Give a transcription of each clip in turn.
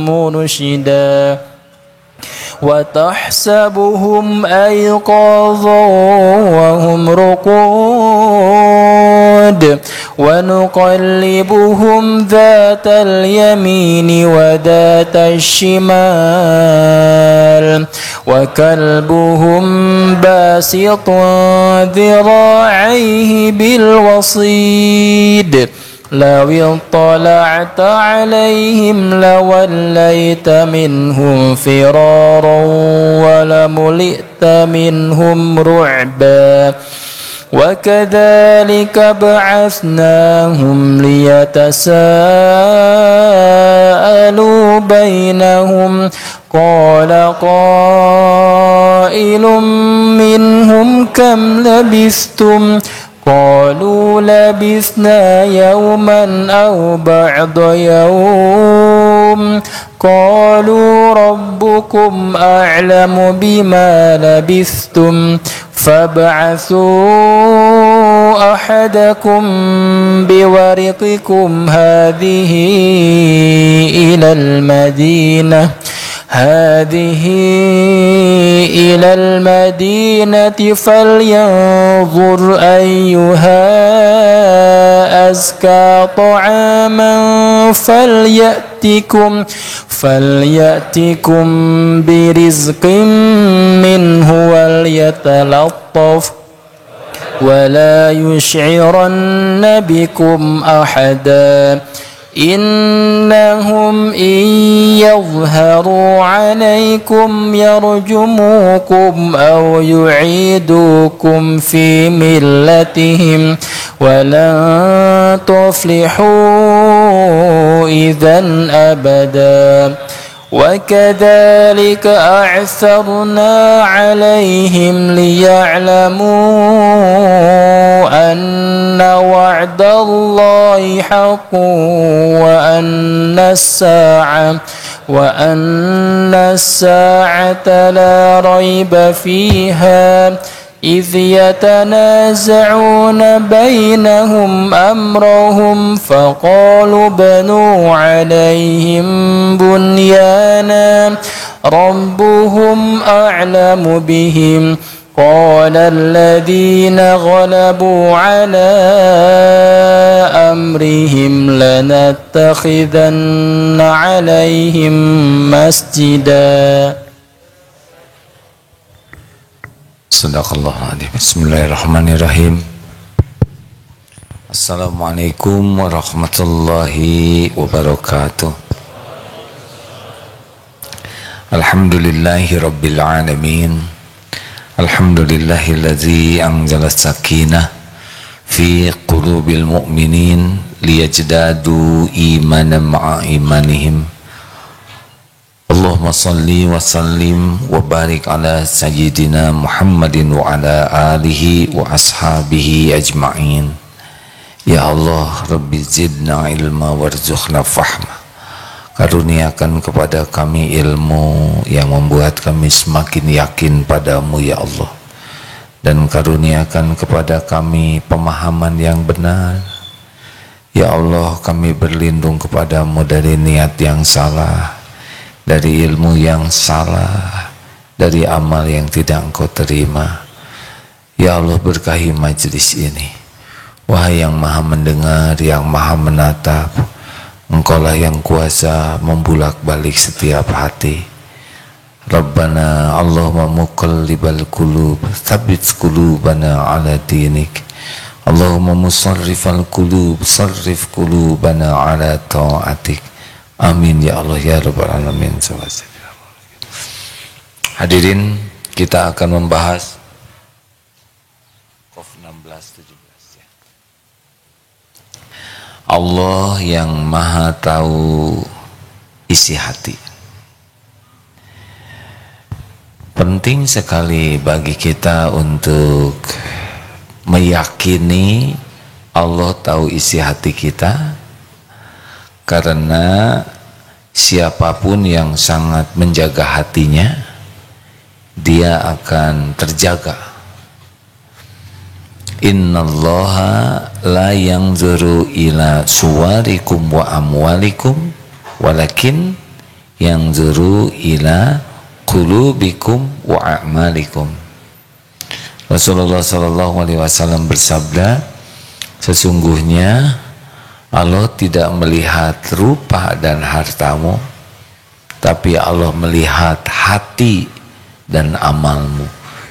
مرشدا وتحسبهم أيقاظا وهم رقود ونقلبهم ذات اليمين وذات الشمال وكلبهم باسط ذراعيه بالوصيد لو اطلعت عليهم لوليت منهم فرارا ولملئت منهم رعبا وكذلك بعثناهم ليتساءلوا بينهم قال قائل منهم كم لبثتم قالوا لبثنا يوما أو بعض يوم قالوا ربكم أعلم بما لبثتم فابعثوا أحدكم بورقكم هذه إلى المدينة فلينظر أيها أزكى طعاما فليأتكم برزق منه وليتلطف ولا يشعرن بكم أحدا إنهم إن يظهروا عليكم يرجموكم أو يعيدوكم في ملتهم ولن تفلحوا إذا أبدا وكذلك أعثرنا عليهم ليعلموا أن وعد الله حق وأن الساعة لا ريب فيها إذ يتنازعون بينهم أمرهم فقالوا بنوا عليهم بنيانا ربهم أعلم بهم قال الذين غلبوا على أمرهم لنتخذن عليهم مسجدا. Sadaqallahul Adzim. Bismillahirrahmanirrahim. Assalamualaikum warahmatullahi wabarakatuh. Alhamdulillahi rabbil alamin. Alhamdulillahilladzi anzala sakinah fi qulubil mu'minin liyajdadu imanan ma'a imanihim. Allahumma salli wa sallim wa barik ala sayyidina Muhammadin wa ala alihi wa ashabihi ajma'in. Ya Allah, Rabbi zidna ilma warzuqna fahma. Karuniakan kepada kami ilmu yang membuat kami semakin yakin padamu ya Allah. Dan karuniakan kepada kami pemahaman yang benar. Ya Allah, kami berlindung kepadamu dari niat yang salah, dari ilmu yang salah, dari amal yang tidak engkau terima. Ya Allah, berkahi majlis ini. Wahai yang maha mendengar, yang maha menatap, Engkaulah yang kuasa membulak-balik setiap hati. Rabbana Allahumma muqallibal qulub tsabbit qulubana ala dinik. Allahumma musarrifal qulub sarrif qulubana ala ta'atik. Amin ya Allah ya rabbal alamin. Hadirin, kita akan membahas Qaf 16-17 ya. Allah yang maha tahu isi hati. Penting sekali bagi kita untuk meyakini Allah tahu isi hati kita, karena siapapun yang sangat menjaga hatinya, dia akan terjaga. Innallaha la yanzuru ila suwarikum wa amwalikum walakin yanzuru ila qulubikum wa a'malikum. Rasulullah sallallahu alaihi wasallam bersabda, sesungguhnya Allah tidak melihat rupa dan hartamu, tapi Allah melihat hati dan amalmu.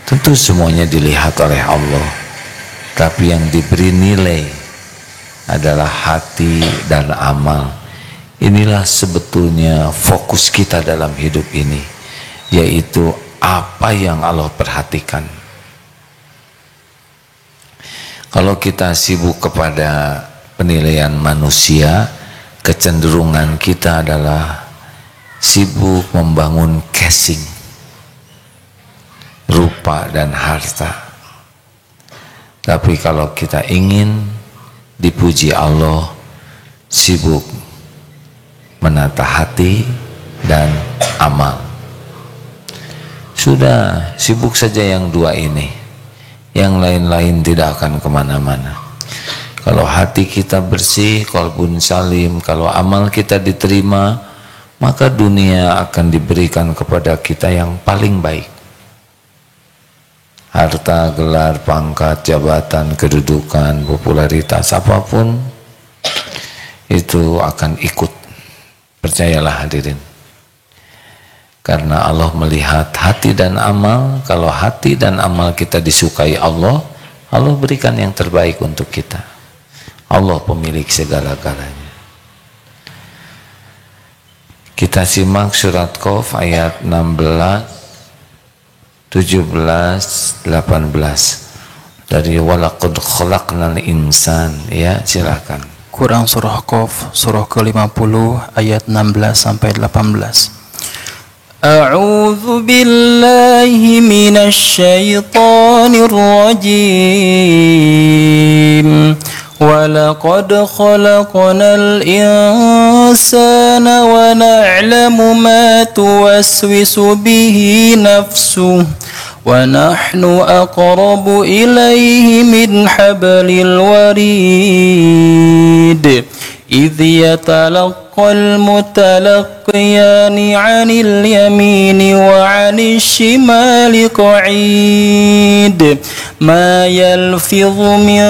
Tentu semuanya dilihat oleh Allah, tapi yang diberi nilai adalah hati dan amal. Inilah sebetulnya fokus kita dalam hidup ini, yaitu apa yang Allah perhatikan. Kalau kita sibuk kepada penilaian manusia, kecenderungan kita adalah sibuk membangun casing, rupa dan harta. Tapi kalau kita ingin dipuji Allah, sibuk menata hati dan amal. Sudah, sibuk saja yang dua ini. Yang lain-lain tidak akan kemana-mana. Kalau hati kita bersih, qalbun salim, kalau amal kita diterima, maka dunia akan diberikan kepada kita yang paling baik. Harta, gelar, pangkat, jabatan, kedudukan, popularitas, apapun itu akan ikut. Percayalah hadirin. Karena Allah melihat hati dan amal. Kalau hati dan amal kita disukai Allah, Allah berikan yang terbaik untuk kita. Allah pemilik segala-galanya. Kita simak surat Qaf ayat 16, 17, 18 dari walaqad khalaqnal insan. Ya, silakan. Quran surah Qaf surah ke-50 ayat 16 sampai 18. A'udzu billahi minasy syaithanir rajim. Walaqad khalaqnal insana wa na'lamu ma tuwaswisu bihi nafsuhu wa nahnu aqrabu ilayhi min hablil warid. إذ يتلقى المتلقيان عن اليمين وعن الشمال قعيد ما يلفظ من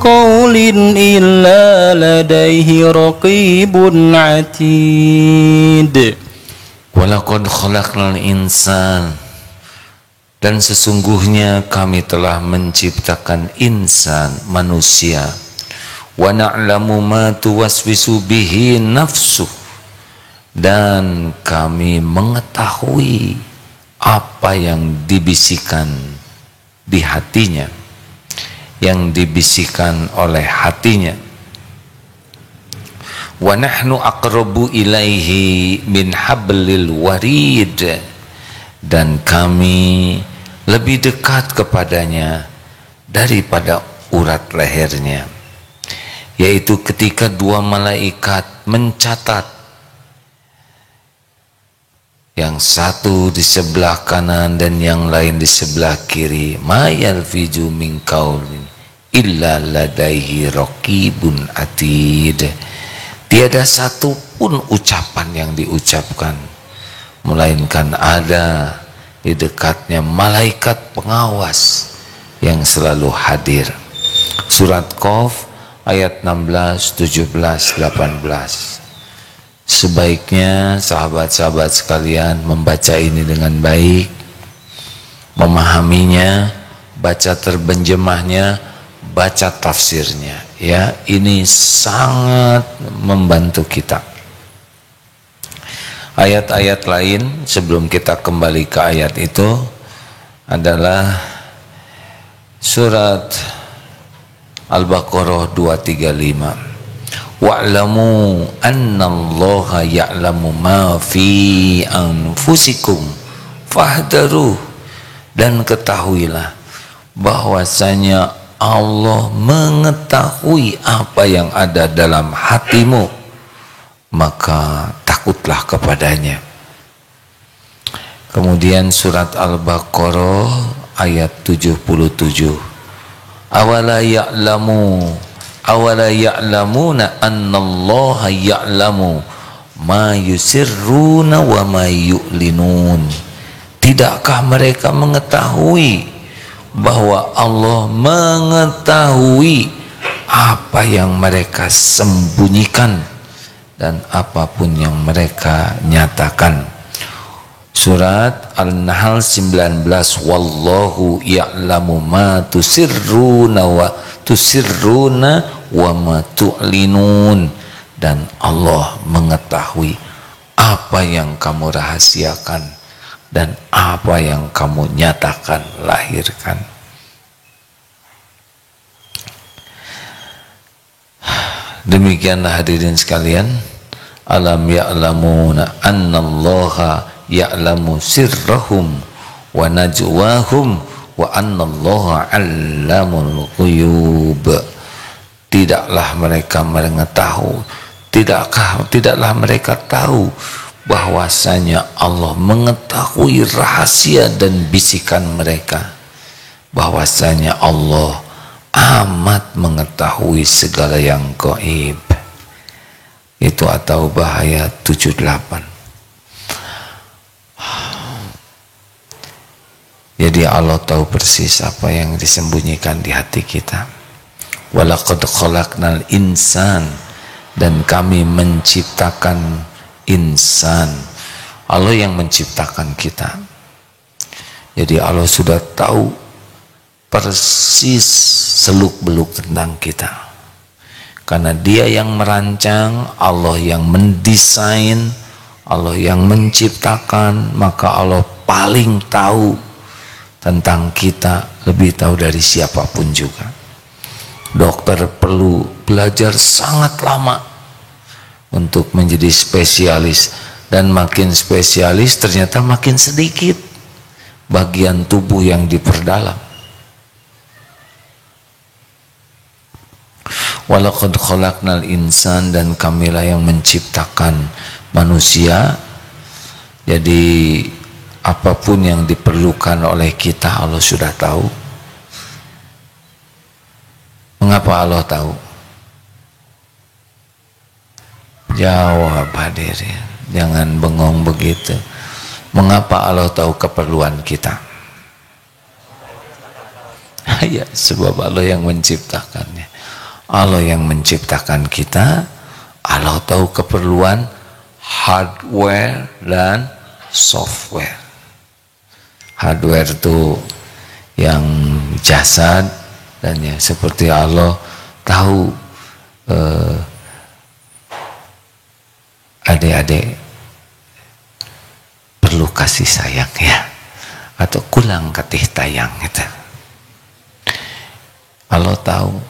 قول إلا لديه رقيب عتيد. Walaqad khalaqnal insan, dan sesungguhnya kami telah menciptakan insan, manusia. Wa na'lamu ma tuwaswisu bihi nafsuh, dan kami mengetahui apa yang dibisikkan di hatinya, yang dibisikkan oleh hatinya. Wa nahnu aqrabu ilaihi min hablil warid, dan kami lebih dekat kepadanya daripada urat lehernya, yaitu ketika dua malaikat mencatat, yang satu di sebelah kanan dan yang lain di sebelah kiri, ma yalfiju min qaulin illa ladaihi raqibun atid. Tiada satu pun ucapan yang diucapkan melainkan ada di dekatnya malaikat pengawas yang selalu hadir. Surat Qaf ayat 16, 17, 18. Sebaiknya sahabat-sahabat sekalian membaca ini dengan baik, memahaminya, baca terjemahnya, baca tafsirnya. Ya, ini sangat membantu kita. Ayat-ayat lain sebelum kita kembali ke ayat itu adalah surat Al-Baqarah 235. Wa'lamu annallaha ya'lamu ma fi anfusikum fahdharuh, dan ketahuilah bahwasanya Allah mengetahui apa yang ada dalam hatimu, maka takutlah kepadanya. Kemudian surat Al-Baqarah ayat 77. Awala ya'lamuna annallaha ya'lamu ma yusirruna wa ma yu'linun. Tidakkah mereka mengetahui bahwa Allah mengetahui apa yang mereka sembunyikan dan apapun yang mereka nyatakan. Surat An-Nahl 19, wallahu ya'lamu ma tusirruna wa ma tu'linun, dan Allah mengetahui apa yang kamu rahasiakan dan apa yang kamu nyatakan, lahirkan. Demikianlah hadirin sekalian, alam ya'lamuna annallaha ya'lamu sirrahum wa najwahum wa annallaha 'allamul ghuyub. Tidaklah mereka mengetahui, tidaklah mereka tahu bahwasanya Allah mengetahui rahasia dan bisikan mereka, bahwasanya Allah amat mengetahui segala yang gaib. Itu At-Taubah ayat 78. Jadi Allah tahu persis apa yang disembunyikan di hati kita. Walaqad khalaqnal insan, dan kami menciptakan insan. Allah yang menciptakan kita. Jadi Allah sudah tahu persis seluk-beluk tentang kita. Karena Dia yang merancang, Allah yang mendesain, Allah yang menciptakan, maka Allah paling tahu tentang kita, lebih tahu dari siapapun juga. Dokter perlu belajar sangat lama untuk menjadi spesialis, dan makin spesialis ternyata makin sedikit bagian tubuh yang diperdalam. Walaqad khalaqnal insan, dan kamilah yang menciptakan manusia. Jadi apapun yang diperlukan oleh kita Allah sudah tahu. Mengapa Allah tahu? Jawab hadirin, jangan bengong begitu. Mengapa Allah tahu keperluan kita? Ya, sebab Allah yang menciptakannya. Allah yang menciptakan kita, Allah tahu keperluan hardware dan software. Hardware itu yang jasad, dan ya seperti Allah tahu adik-adik perlu kasih sayang ya, atau kulang katih tayang gitu. Allah tahu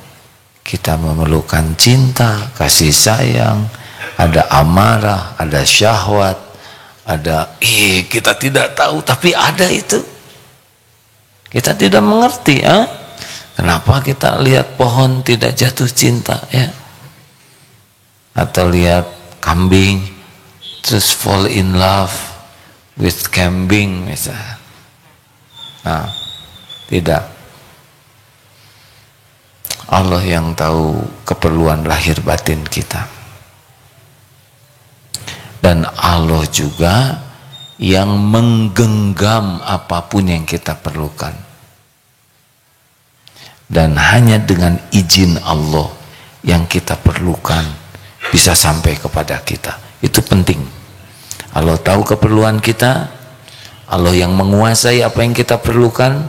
kita memerlukan cinta, kasih sayang, ada amarah, ada syahwat, ada kita tidak tahu tapi ada itu. Kita tidak mengerti, kenapa kita lihat pohon tidak jatuh cinta ya, atau lihat kambing terus fall in love with kambing misalnya. Nah, tidak. Allah yang tahu keperluan lahir batin kita. Dan Allah juga yang menggenggam apapun yang kita perlukan. Dan hanya dengan izin Allah yang kita perlukan bisa sampai kepada kita. Itu penting. Allah tahu keperluan kita, Allah yang menguasai apa yang kita perlukan,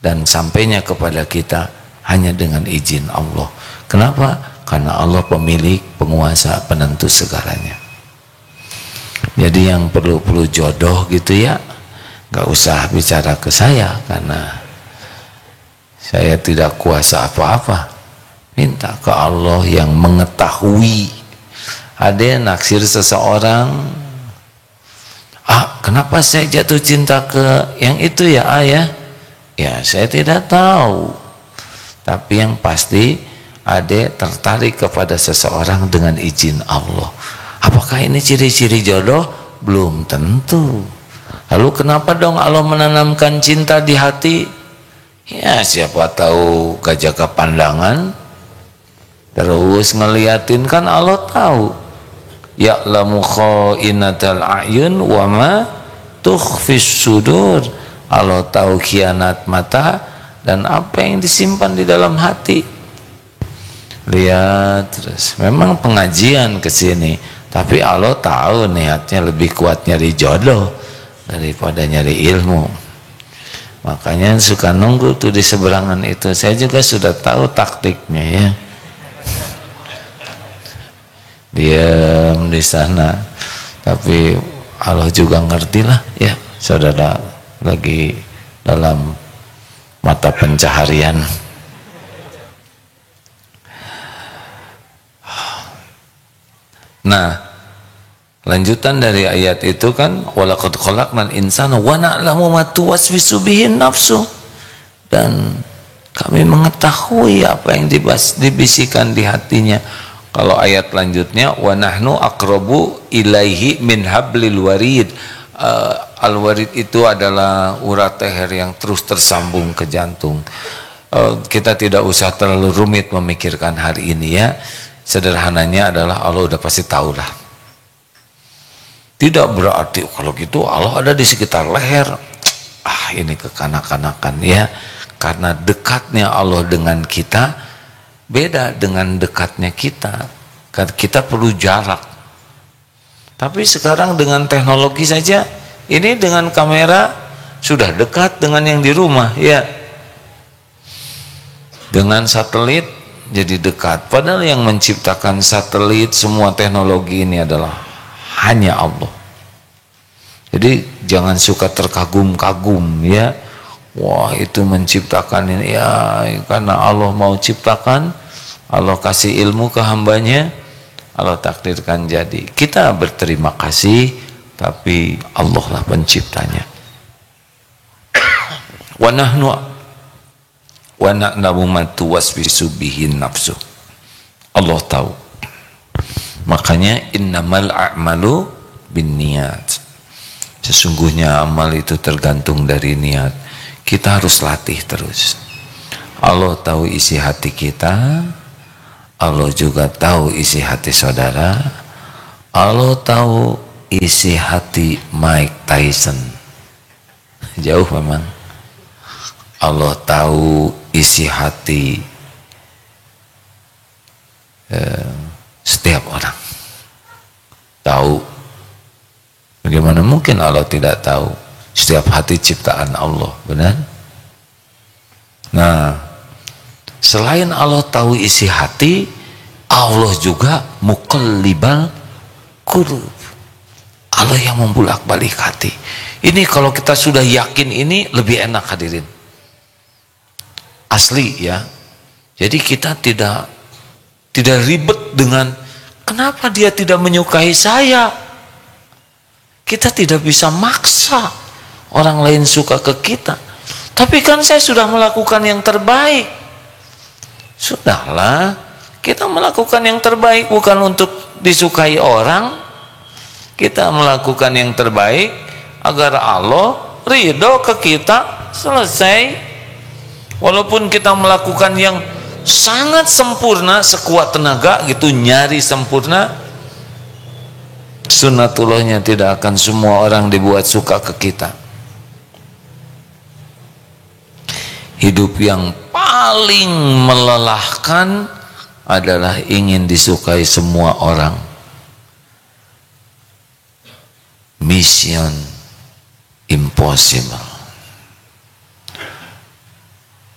dan sampainya kepada kita hanya dengan izin Allah. Kenapa? Karena Allah pemilik, penguasa, penentu segalanya. Jadi yang perlu jodoh gitu ya, gak usah bicara ke saya, karena saya tidak kuasa apa-apa. Minta ke Allah yang mengetahui. Ada yang naksir seseorang, kenapa saya jatuh cinta ke yang itu ya ayah? Ya saya tidak tahu. Tapi yang pasti Ade tertarik kepada seseorang dengan izin Allah. Apakah ini ciri-ciri jodoh? Belum tentu. Lalu kenapa dong Allah menanamkan cinta di hati? Ya siapa tahu gak jaga pandangan, terus ngeliatin, kan Allah tahu. ya'lamu kha'inatal a'yun wa ma tukhfis sudur. Allah tahu khianat mata dan apa yang disimpan di dalam hati. Lihat terus, memang pengajian ke sini, tapi Allah tahu niatnya lebih kuat nyari jodoh daripada nyari ilmu. Makanya suka nunggu tuh di seberangan itu. Saya juga sudah tahu taktiknya ya. Diam di sana, tapi Allah juga ngerti lah ya, saudara lagi dalam mata pencaharian. Nah, lanjutan dari ayat itu kan, walaqad khalaqnal insana wa na'lamu ma tuwaswisu bihi nafsu, dan kami mengetahui apa yang dibisikkan di hatinya. Kalau ayat lanjutnya, wa nahnu aqrabu ilaihi min hablil warid. Al-warid itu adalah urat leher yang terus tersambung ke jantung. Kita tidak usah terlalu rumit memikirkan hari ini ya. Sederhananya adalah Allah udah pasti tahu lah. Tidak berarti kalau gitu Allah ada di sekitar leher. Ini kekanak-kanakan ya. Karena dekatnya Allah dengan kita beda dengan dekatnya kita. Kita perlu jarak. Tapi sekarang dengan teknologi saja, ini dengan kamera sudah dekat dengan yang di rumah ya. Dengan satelit jadi dekat. Padahal yang menciptakan satelit, semua teknologi ini adalah hanya Allah. Jadi jangan suka terkagum-kagum ya. Wah, itu menciptakan ini ya, karena Allah mau ciptakan, Allah kasih ilmu ke hambanya, Allah takdirkan jadi. Kita berterima kasih, tapi Allah lah penciptanya. Wa nahnu wa na'lamu ma tuwaswisu bihi nafsu. Allah tahu. Makanya innamal a'malu binniyat. Sesungguhnya amal itu tergantung dari niat. Kita harus latih terus. Allah tahu isi hati kita, Allah juga tahu isi hati saudara, Allah tahu isi hati Mike Tyson. Jauh memang. Allah tahu isi hati setiap orang. Tahu. Bagaimana mungkin Allah tidak tahu setiap hati ciptaan Allah, benar? Nah, selain Allah tahu isi hati, Allah juga muqallibal qulub. Allah yang membulak-balik hati. Ini kalau kita sudah yakin ini lebih enak hadirin. Asli ya. Jadi kita tidak ribet dengan kenapa dia tidak menyukai saya. Kita tidak bisa maksa orang lain suka ke kita. Tapi kan saya sudah melakukan yang terbaik. Sudahlah, kita melakukan yang terbaik bukan untuk disukai orang. Kita melakukan yang terbaik agar Allah ridho ke kita, selesai. Walaupun kita melakukan yang sangat sempurna, sekuat tenaga gitu, nyari sempurna, sunnatullahnya tidak akan semua orang dibuat suka ke kita. Hidup yang paling melelahkan adalah ingin disukai semua orang. Mission impossible.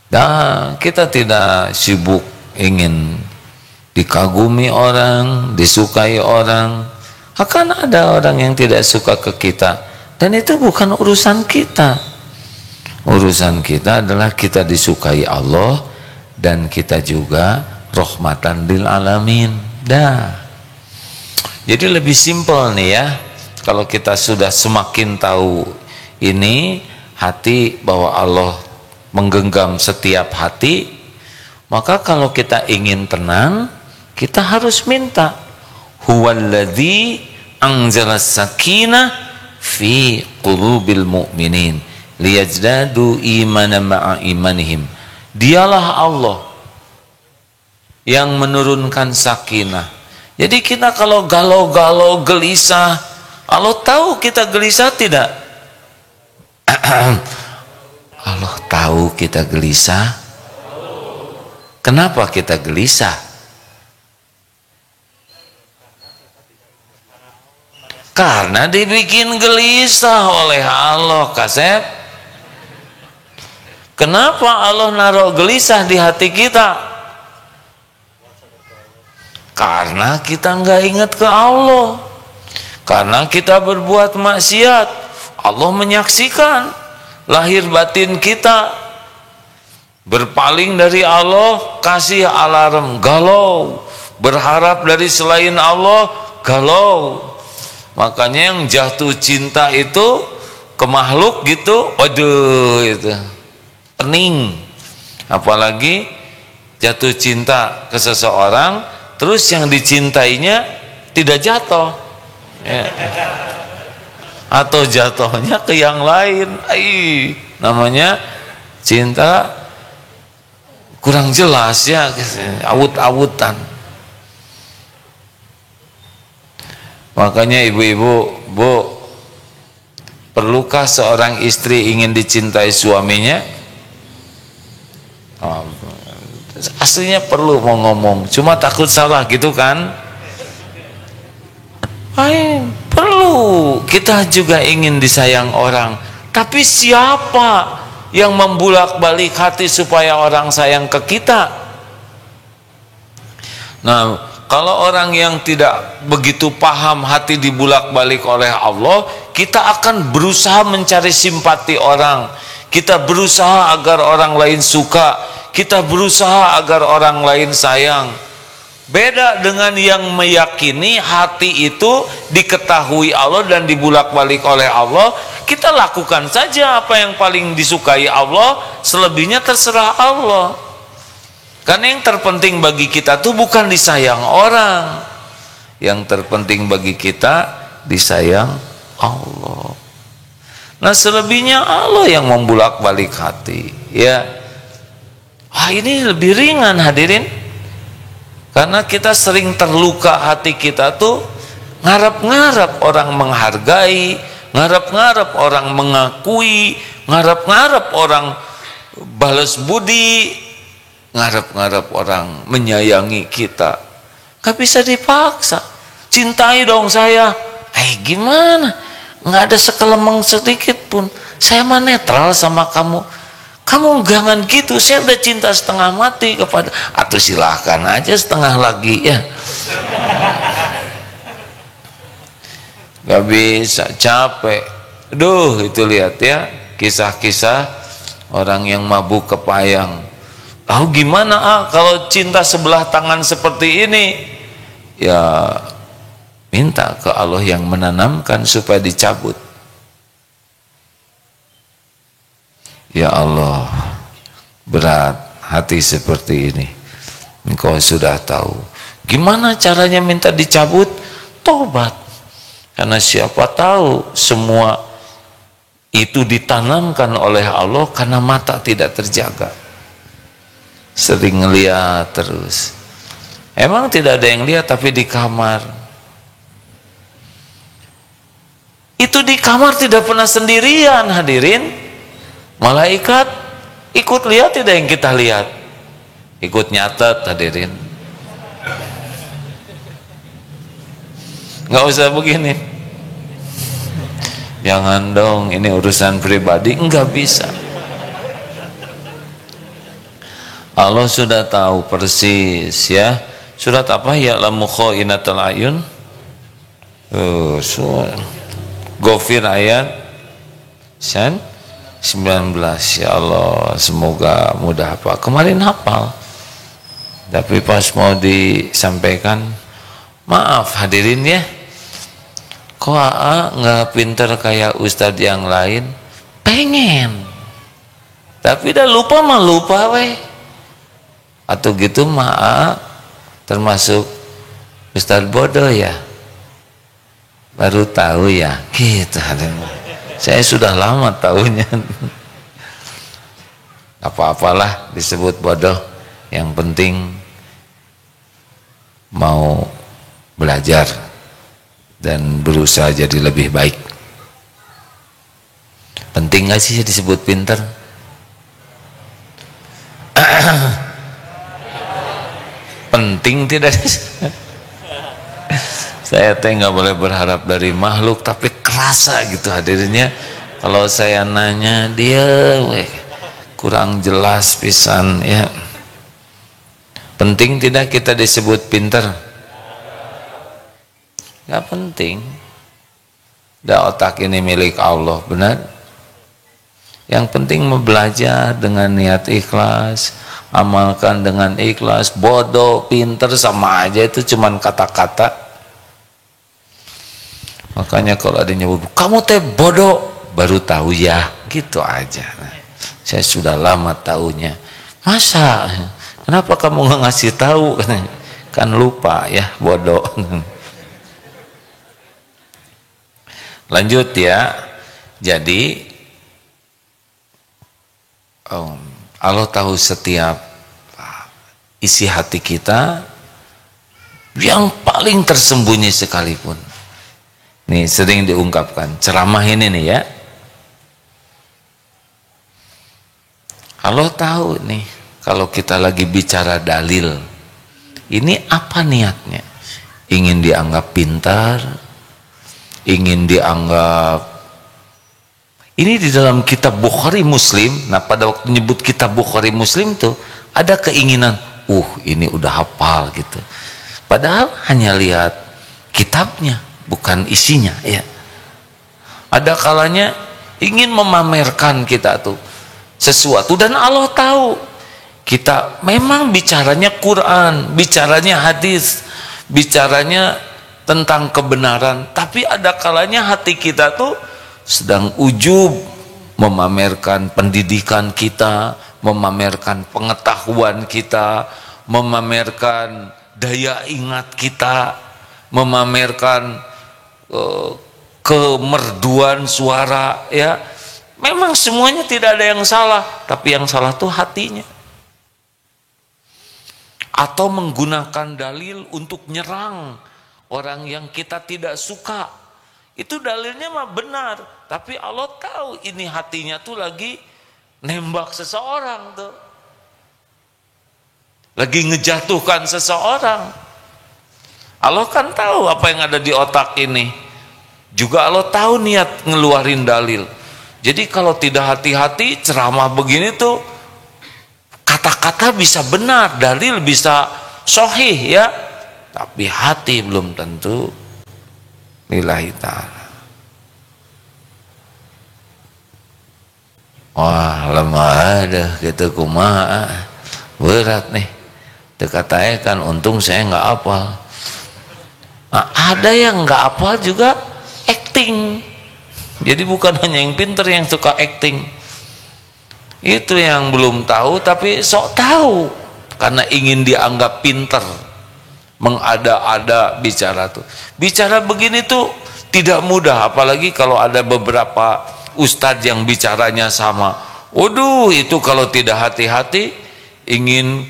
Dan kita tidak sibuk ingin dikagumi orang, disukai orang. Akan ada orang yang tidak suka ke kita, dan itu bukan urusan kita. Urusan kita adalah kita disukai Allah dan kita juga rahmatan lil alamin. Dah. Jadi lebih simpel nih ya. Kalau kita sudah semakin tahu ini hati bahwa Allah menggenggam setiap hati, maka kalau kita ingin tenang, kita harus minta. Huwallazi anzalas sakinah fi qulubil mu'minin liyazdadu imanan ma'a imanihim. Dialah Allah yang menurunkan sakinah, Jadi kita kalau galau-galau, gelisah, Allah tahu kita gelisah tidak? Allah tahu kita gelisah. Kenapa kita gelisah? Karena dibikin gelisah oleh Allah, Kasep. Kenapa Allah naruh gelisah di hati kita? Karena kita nggak ingat ke Allah. Karena kita berbuat maksiat. Allah menyaksikan lahir batin kita. Berpaling dari Allah, kasih alarm, galau. Berharap dari selain Allah, galau. Makanya yang jatuh cinta itu ke makhluk gitu, waduh itu pening. Apalagi jatuh cinta ke seseorang, terus yang dicintainya tidak jatuh, ya. Atau jatuhnya ke yang lain, namanya cinta kurang jelas ya, awut-awutan. Makanya ibu-ibu, Bu, perlukah seorang istri ingin dicintai suaminya? Aslinya perlu mau ngomong, cuma takut salah gitu kan? Perlu. Kita juga ingin disayang orang, tapi siapa yang membulak-balik hati supaya orang sayang ke kita? Nah, kalau orang yang tidak begitu paham hati dibulak-balik oleh Allah, kita akan berusaha mencari simpati orang. Kita berusaha agar orang lain suka. Kita berusaha agar orang lain sayang. Beda dengan yang meyakini hati itu diketahui Allah dan dibulak-balik oleh Allah. Kita lakukan saja apa yang paling disukai Allah, selebihnya terserah Allah. Karena yang terpenting bagi kita tuh bukan disayang orang. Yang terpenting bagi kita disayang Allah. Nah, selebihnya Allah yang membulak-balik hati, ya. Ini lebih ringan hadirin. Karena kita sering terluka hati kita tuh ngarap-ngarap orang menghargai, ngarap-ngarap orang mengakui, ngarap-ngarap orang balas budi, ngarap-ngarap orang menyayangi kita. Gak bisa dipaksa. Cintai dong saya. Gimana? Gak ada sekelemeng sedikit pun. Saya mah netral sama kamu. Kamu jangan gitu. Saya udah cinta setengah mati kepada. Atau silahkan aja setengah lagi ya. Gak bisa, capek. Duh, itu lihat ya, kisah-kisah orang yang mabuk kepayang. Gimana kalau cinta sebelah tangan seperti ini? Ya minta ke Allah yang menanamkan supaya dicabut. Ya Allah, berat hati seperti ini. Engkau sudah tahu. Gimana caranya minta dicabut? Tobat. Karena siapa tahu semua itu ditanamkan oleh Allah karena mata tidak terjaga. Sering ngeliat terus. Emang tidak ada yang lihat, tapi di kamar. Itu di kamar tidak pernah sendirian hadirin. Malaikat ikut lihat tidak yang kita lihat. Ikut nyatet hadirin. Nggak usah begini. Jangan dong, ini urusan pribadi. Enggak bisa. Allah sudah tahu persis ya. Surat apa? Ya'lamu kha'inatal ayun. Ghafir ayat 19. Ya Allah, semoga mudah hafal. Kemarin hafal, tapi pas mau disampaikan, maaf hadirin ya, kok nggak pinter kayak ustadz yang lain? Pengen, tapi udah lupa mah lupa weh. Atau gitu mah termasuk ustadz bodoh ya, baru tahu ya gitu hadirin. Saya sudah lama tahunya. Apa-apalah disebut bodoh. Yang penting mau belajar dan berusaha jadi lebih baik. Penting gak sih disebut pinter? Penting tidak? Saya nggak boleh berharap dari makhluk, tapi kerasa gitu hadirnya. Kalau saya nanya dia kurang jelas pisan ya. Penting tidak kita disebut pinter? Nggak penting. Dan otak ini milik Allah, benar? Yang penting belajar dengan niat ikhlas, amalkan dengan ikhlas. Bodoh, pinter sama aja, itu cuman kata-kata. Makanya kalau ada nyebut kamu teh bodoh, baru tahu ya, gitu aja. Nah, saya sudah lama tahunya. Masa? Kenapa kamu nggak ngasih tahu? Kan lupa ya, bodoh. Lanjut ya. Jadi Allah tahu setiap isi hati kita yang paling tersembunyi sekalipun. Nih sering diungkapkan ceramah ini nih ya. Allah tahu nih kalau kita lagi bicara dalil, ini apa niatnya? Ingin dianggap pintar, ingin dianggap. Ini di dalam kitab Bukhari Muslim. Nah pada waktu nyebut kitab Bukhari Muslim tuh ada keinginan, ini udah hafal gitu. Padahal hanya lihat kitabnya, bukan isinya ya. Ada kalanya ingin memamerkan kita tuh sesuatu, dan Allah tahu kita memang bicaranya Quran, bicaranya hadis, bicaranya tentang kebenaran, tapi ada kalanya hati kita tuh sedang ujub memamerkan pendidikan kita, memamerkan pengetahuan kita, memamerkan daya ingat kita, memamerkan kemerduan suara ya. Memang semuanya tidak ada yang salah, tapi yang salah tuh hatinya. Atau menggunakan dalil untuk nyerang orang yang kita tidak suka. Itu dalilnya mah benar, tapi Allah tahu ini hatinya tuh lagi nembak seseorang tuh. Lagi ngejatuhkan seseorang. Allah kan tahu apa yang ada di otak ini. Juga Allah tahu niat ngeluarin dalil. Jadi kalau tidak hati-hati ceramah begini tuh kata-kata bisa benar, dalil bisa sahih ya. Tapi hati belum tentu. Lillahi ta'ala. Wah lemah ada gitu kumaha, berat nih. Dekatanya kan untung saya nggak hafal. Nah, ada yang nggak hafal juga acting. Jadi bukan hanya yang pinter yang suka acting. Itu yang belum tahu tapi sok tahu karena ingin dianggap pinter. Mengada-ada bicara tuh. Bicara begini tuh tidak mudah, apalagi kalau ada beberapa ustadz yang bicaranya sama. Waduh, itu kalau tidak hati-hati ingin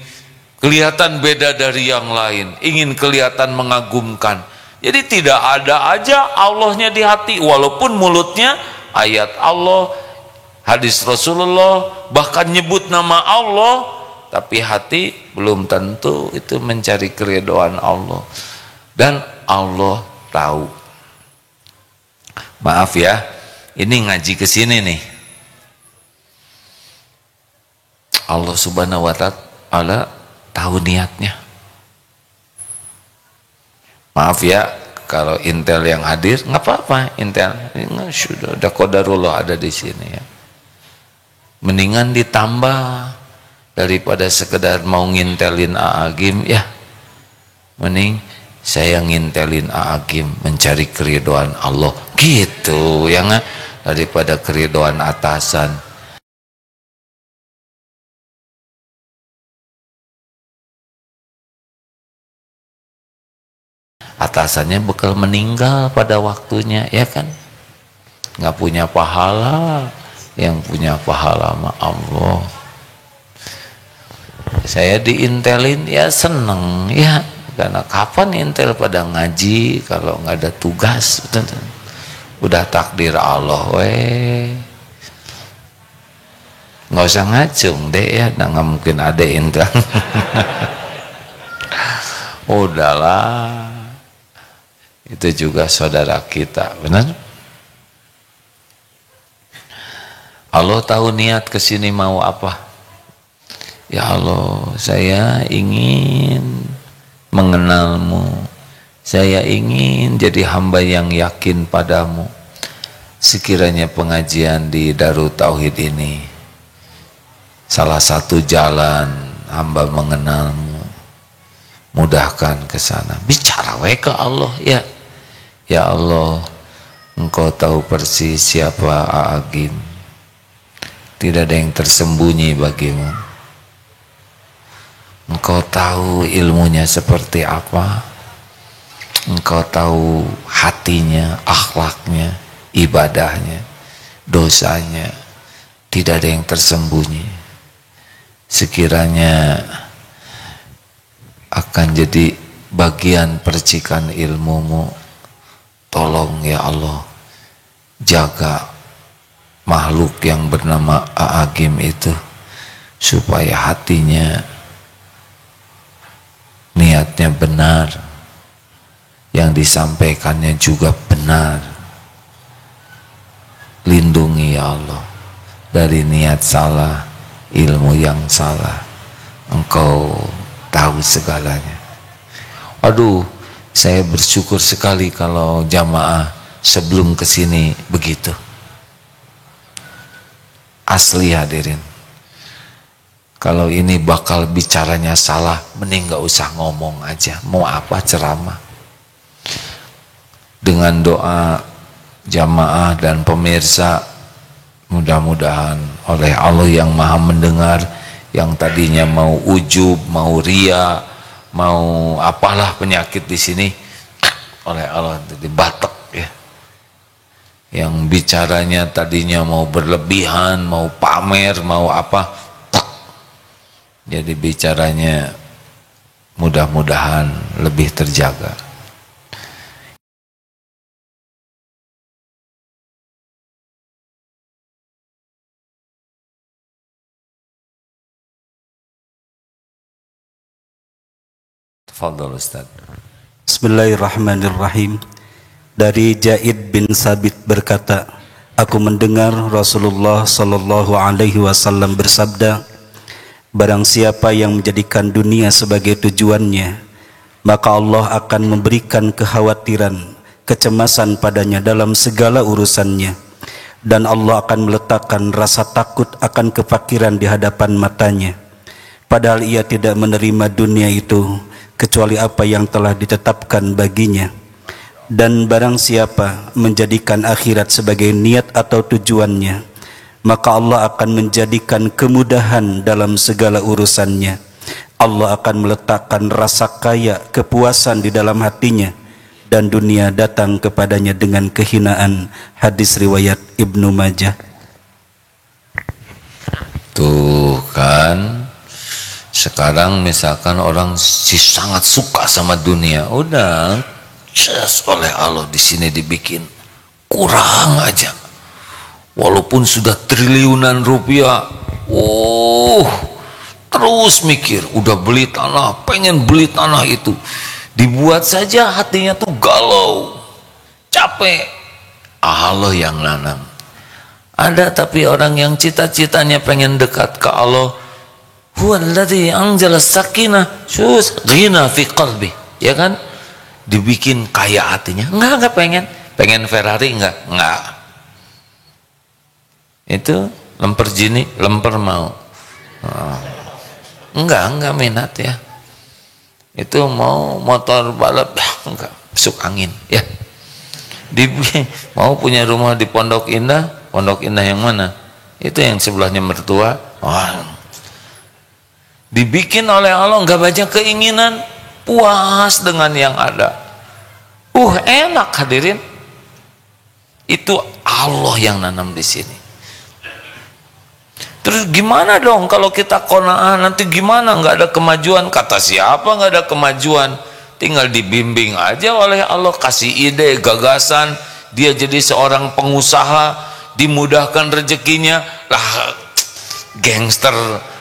kelihatan beda dari yang lain, ingin kelihatan mengagumkan. Jadi tidak ada aja Allahnya di hati, walaupun mulutnya ayat Allah, hadis Rasulullah, bahkan nyebut nama Allah, tapi hati belum tentu itu mencari keridhaan Allah. Dan Allah tahu. Maaf ya, ini ngaji ke sini nih. Allah Subhanahu wa ta'ala tahu niatnya. Maaf ya kalau intel yang hadir, nggak apa-apa intel. Sudah ada qadarullah ada di sini ya. Mendingan ditambah daripada sekedar mau ngintelin A'agim ya. Mending saya ngintelin A'agim mencari keridhaan Allah gitu ya nggak, daripada keridhaan atasan. Atasannya bakal meninggal pada waktunya ya kan, nggak punya pahala, yang punya pahala sama Allah. Saya diintelin ya seneng ya, karena kapan intel pada ngaji kalau nggak ada tugas. Udah takdir Allah weh, nggak usah ngacung deh ya, nggak mungkin ada intel. Udahlah, itu juga saudara kita, benar. Allah tahu niat kesini mau apa. Ya Allah, saya ingin mengenalmu, saya ingin jadi hamba yang yakin padamu. Sekiranya pengajian di Darut Tauhid ini salah satu jalan hamba mengenalmu, mudahkan ke sana. Bicara we ke Allah, ya. Ya Allah, Engkau tahu persis siapa Aagim. Tidak ada yang tersembunyi bagimu. Engkau tahu ilmunya seperti apa. Engkau tahu hatinya, akhlaknya, ibadahnya, dosanya. Tidak ada yang tersembunyi. Sekiranya akan jadi bagian percikan ilmumu, tolong ya Allah, jaga makhluk yang bernama Aagim itu supaya hatinya niatnya benar, yang disampaikannya juga benar. Lindungi ya Allah dari niat salah, ilmu yang salah. Engkau tahu segalanya. Aduh, saya bersyukur sekali kalau jamaah sebelum kesini begitu. Asli hadirin, kalau ini bakal bicaranya salah, mending gak usah ngomong aja. Mau apa ceramah? Dengan doa jamaah dan pemirsa, mudah-mudahan oleh Allah yang maha mendengar, yang tadinya mau ujub, mau ria, mau apalah penyakit di sini, oleh Allah dibatek ya. Yang bicaranya tadinya mau berlebihan, mau pamer, mau apa, jadi bicaranya mudah-mudahan lebih terjaga. Tafadhol Ustaz. Bismillahirrahmanirrahim. Dari Zaid bin Sabit berkata, aku mendengar Rasulullah sallallahu alaihi wasallam bersabda, barang siapa yang menjadikan dunia sebagai tujuannya, maka Allah akan memberikan kekhawatiran, kecemasan padanya dalam segala urusannya, dan Allah akan meletakkan rasa takut akan kefakiran di hadapan matanya, padahal ia tidak menerima dunia itu kecuali apa yang telah ditetapkan baginya. Dan barang siapa menjadikan akhirat sebagai niat atau tujuannya, maka Allah akan menjadikan kemudahan dalam segala urusannya. Allah akan meletakkan rasa kaya, kepuasan di dalam hatinya, dan dunia datang kepadanya dengan kehinaan. Hadis riwayat Ibnu Majah. Tuh kan, sekarang misalkan orang sangat suka sama dunia, udah oleh Allah di sini dibikin kurang aja, walaupun sudah triliunan rupiah, terus mikir, udah beli tanah, pengen beli tanah itu, dibuat saja hatinya tuh galau, capek. Allah yang nanam. Ada tapi orang yang cita-citanya pengen dekat ke Allah, huwallazi anzala sakinah ghina fi qalbi, ya kan? Dibikin kaya hatinya. Enggak pengen Ferrari, enggak. Itu lemper jini, lemper mau. Enggak minat ya. Itu mau motor balap, enggak, masuk angin ya. Mau punya rumah di Pondok Indah yang mana? Itu yang sebelahnya mertua. Dibikin oleh Allah, enggak banyak keinginan, puas dengan yang ada. Enak hadirin. Itu Allah yang nanam di sini. Terus gimana dong kalau kita qanaah, nanti gimana? Nggak ada kemajuan. Kata siapa nggak ada kemajuan? tinggal dibimbing aja oleh Allah, kasih ide, gagasan, dia jadi seorang pengusaha, dimudahkan rezekinya. Lah gangster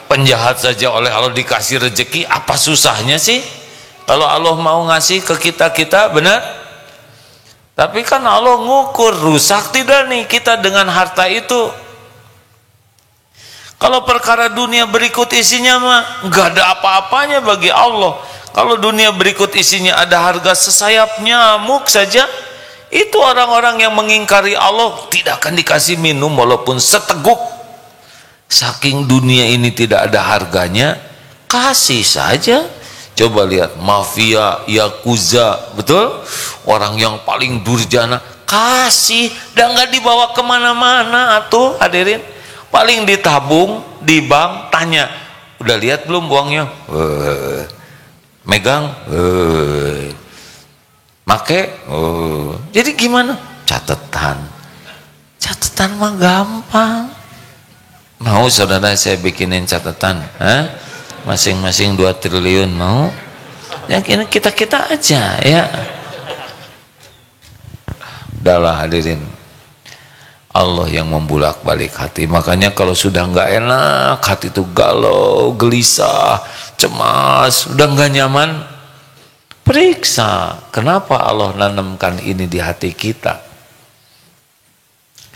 penjahat saja oleh Allah dikasih rezeki, apa susahnya sih kalau Allah mau ngasih ke kita, benar? Tapi kan Allah ngukur, rusak tidak nih kita dengan harta itu. Kalau perkara dunia berikut isinya mah nggak ada apa-apanya bagi Allah. Kalau dunia berikut isinya ada harga sesayap nyamuk saja, itu orang-orang yang mengingkari Allah tidak akan dikasih minum walaupun seteguk. Saking dunia ini tidak ada harganya, kasih saja. Coba lihat mafia, yakuza, betul? Orang yang paling durjana, kasih, dan nggak dibawa kemana-mana atuh hadirin. Paling ditabung di bank, tanya, udah lihat belum uangnya? Megang, make, jadi gimana? Catatan mah gampang. Mau saudara saya bikinin catatan, masing-masing 2 triliun mau? Yang ini kita aja ya. Udahlah hadirin, Allah yang membulak-balik hati. Makanya kalau sudah nggak enak, hati itu galau, gelisah, cemas, udah nggak nyaman, periksa kenapa Allah nanamkan ini di hati kita.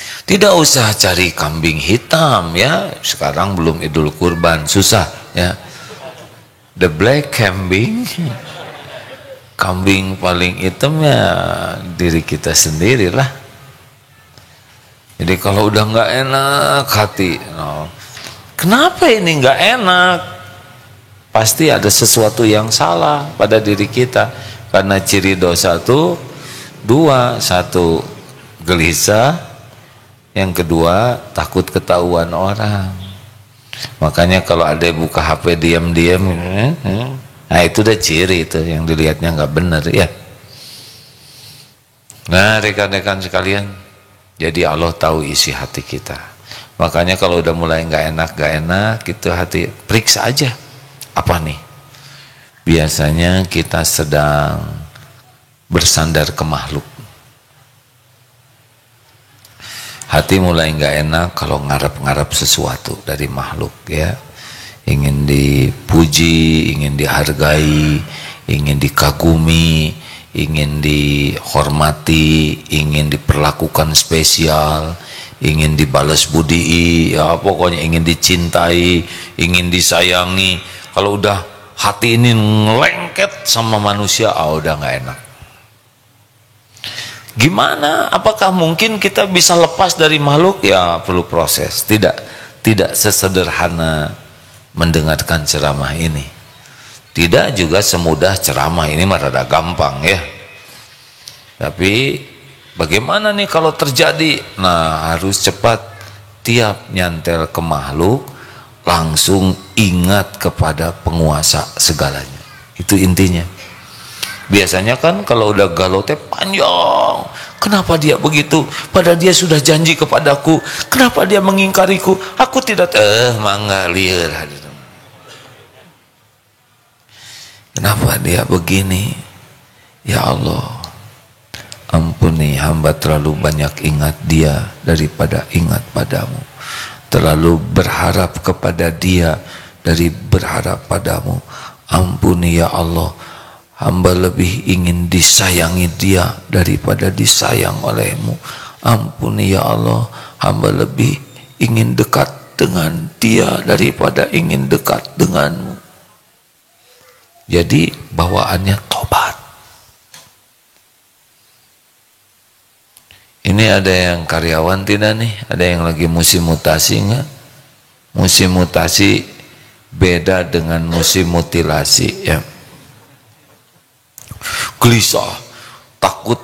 Tidak usah cari kambing hitam ya, sekarang belum Idul Kurban, susah ya. The black kambing, kambing paling hitam ya diri kita sendirilah. Jadi kalau udah nggak enak hati, kenapa ini nggak enak? Pasti ada sesuatu yang salah pada diri kita. Karena ciri dosa itu 2, 1 gelisah, yang kedua takut ketahuan orang. Makanya kalau ada yang buka HP diam-diam, nah itu udah ciri itu yang dilihatnya nggak benar ya. Nah rekan-rekan sekalian, jadi Allah tahu isi hati kita. Makanya kalau udah mulai nggak enak gitu hati, periksa aja. Apa nih? Biasanya kita sedang bersandar ke makhluk. Hati mulai nggak enak kalau ngarep-ngarep sesuatu dari makhluk ya. Ingin dipuji, ingin dihargai, ingin dikagumi, ingin dihormati, ingin diperlakukan spesial, ingin dibalas budi, ya pokoknya ingin dicintai, ingin disayangi. Kalau udah hati ini ngelengket sama manusia, udah nggak enak. Gimana? Apakah mungkin kita bisa lepas dari makhluk? Ya perlu proses. Tidak sesederhana mendengarkan ceramah ini. Tidak juga semudah ceramah ini, mah rada gampang ya. Tapi bagaimana nih kalau terjadi? Nah harus cepat, tiap nyantel ke makhluk langsung ingat kepada penguasa segalanya. Itu intinya. Biasanya kan kalau udah galau teh panjang, kenapa dia begitu? Padahal dia sudah janji kepadaku. Kenapa dia mengingkariku? Aku tidak mangga liar. Kenapa dia begini? Ya Allah, ampuni hamba terlalu banyak ingat dia daripada ingat padamu. Terlalu berharap kepada dia dari berharap padamu. Ampuni ya Allah, hamba lebih ingin disayangi dia daripada disayang olehmu. Ampuni ya Allah, hamba lebih ingin dekat dengan dia daripada ingin dekat denganmu. Jadi bawaannya tobat. Ini ada yang karyawan tidak nih? Ada yang lagi musim mutasi enggak? Musim mutasi beda dengan musim mutilasi ya. Gelisah, takut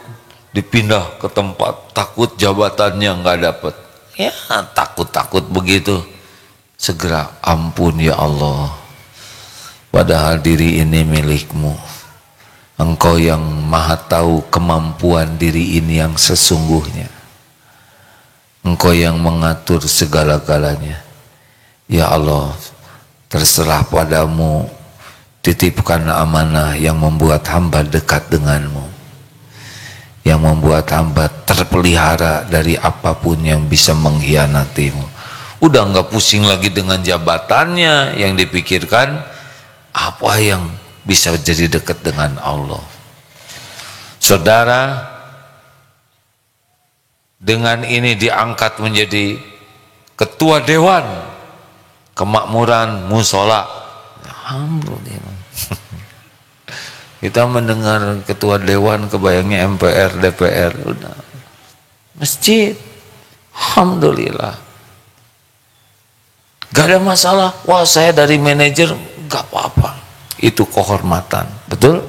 dipindah ke tempat, takut jabatannya nggak dapat. Ya takut begitu. Segera ampun ya Allah. Padahal diri ini milikmu. Engkau yang maha tahu kemampuan diri ini yang sesungguhnya. Engkau yang mengatur segala-galanya. Ya Allah, terserah padamu. titipkan amanah yang membuat hamba dekat denganmu, yang membuat hamba terpelihara dari apapun yang bisa mengkhianatimu. Udah nggak pusing lagi dengan jabatannya, yang dipikirkan apa yang bisa jadi dekat dengan Allah. Saudara, dengan ini diangkat menjadi ketua dewan kemakmuran musola. Alhamdulillah. Kita mendengar ketua dewan, kebayangnya MPR, DPR, udah masjid. Alhamdulillah. Gak ada masalah. Wah, saya dari manajer, gak apa-apa. Itu kehormatan, betul?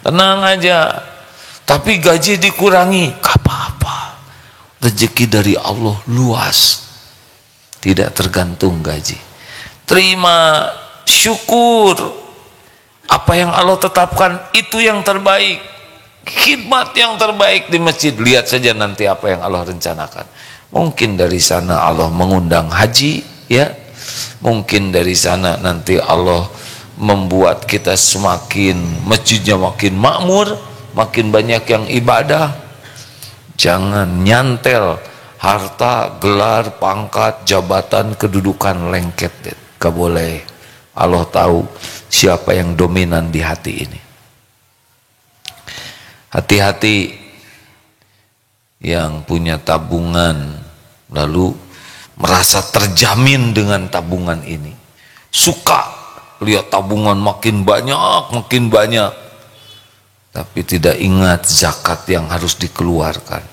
Tenang aja. Tapi gaji dikurangi, gak apa-apa. Rezeki dari Allah luas, tidak tergantung gaji. Terima, syukur. Apa yang Allah tetapkan itu yang terbaik. Khidmat yang terbaik di masjid. Lihat saja nanti apa yang Allah rencanakan. Mungkin dari sana Allah mengundang haji, ya. Mungkin dari sana nanti Allah membuat kita semakin, masjidnya makin makmur, makin banyak yang ibadah. Jangan nyantel harta, gelar, pangkat, jabatan, kedudukan lengket. Gak boleh. Allah tahu siapa yang dominan di hati ini. Hati-hati yang punya tabungan lalu merasa terjamin dengan tabungan ini. Suka lihat tabungan makin banyak, tapi tidak ingat zakat yang harus dikeluarkan,